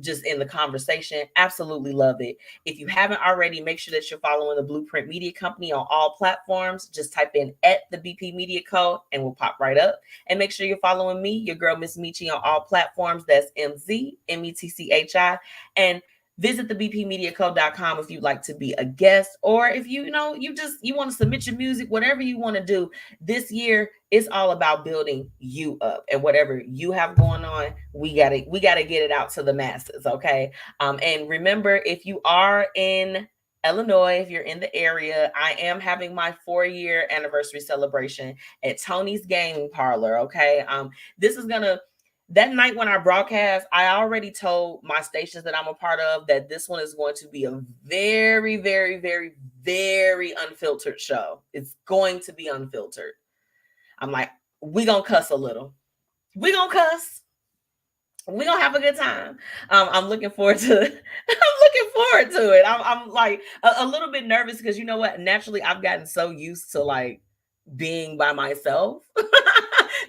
just in the conversation. Absolutely love it. If you haven't already, make sure that you're following the Blueprint Media Company on all platforms. Just type in @ the BP Media Code and we'll pop right up. And make sure you're following me, your girl, MzMetchi, on all platforms. That's MzMetchi. And visit thebpmediacode.com if you'd like to be a guest, or if you want to submit your music, whatever you want to do. This year is all about building you up, and whatever you have going on, we gotta get it out to the masses. Okay. And remember, if you are in Illinois, if you're in the area, I am having my 4-year anniversary celebration at Tony's Gaming Parlor. Okay. That night when I broadcast, I already told my stations that I'm a part of that this one is going to be a very, very, very, very unfiltered show. It's going to be unfiltered. I'm like, we're going to cuss a little. We're going to cuss. We're going to have a good time. I'm looking forward to it. I'm like a little bit nervous because you know what? Naturally, I've gotten so used to like being by myself.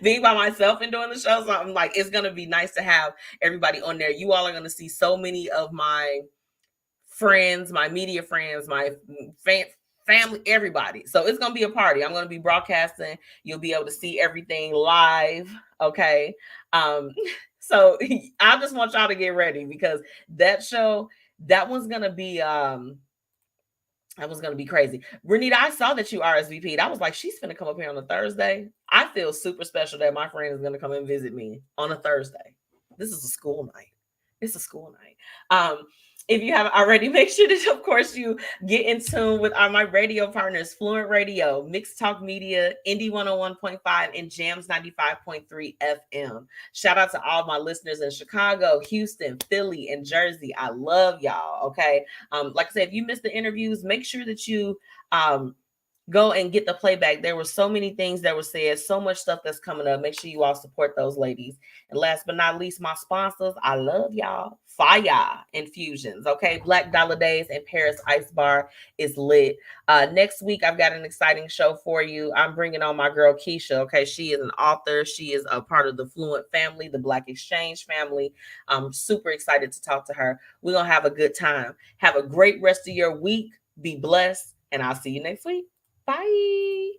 Being by myself and doing the show. So I'm like, it's going to be nice to have everybody on there. You all are going to see so many of my friends, my media friends, my family, everybody. So it's going to be a party. I'm going to be broadcasting. You'll be able to see everything live. Okay. So I just want y'all to get ready because that show, that one's going to be, that was going to be crazy. Renita, I saw that you RSVP'd. I was like, she's going to come up here on a Thursday. I feel super special that my friend is going to come and visit me on a Thursday. This is a school night. It's a school night. If you haven't already, make sure that, of course, you get in tune with my radio partners, Fluent Radio, Mixed Talk Media, Indie 101.5, and Jams 95.3 FM. Shout out to all my listeners in Chicago, Houston, Philly, and Jersey. I love y'all, okay? Like I said, if you missed the interviews, make sure that you go and get the playback. There were so many things that were said, so much stuff that's coming up. Make sure you all support those ladies. And last but not least, my sponsors. I love y'all. Fiya Infusions, okay? Black Dollar Days and Paris Ice Bar is lit. Next week, I've got an exciting show for you. I'm bringing on my girl Keisha, okay? She is an author. She is a part of the Fluent family, the Black Exchange family. I'm super excited to talk to her. We're going to have a good time. Have a great rest of your week. Be blessed, and I'll see you next week. Bye.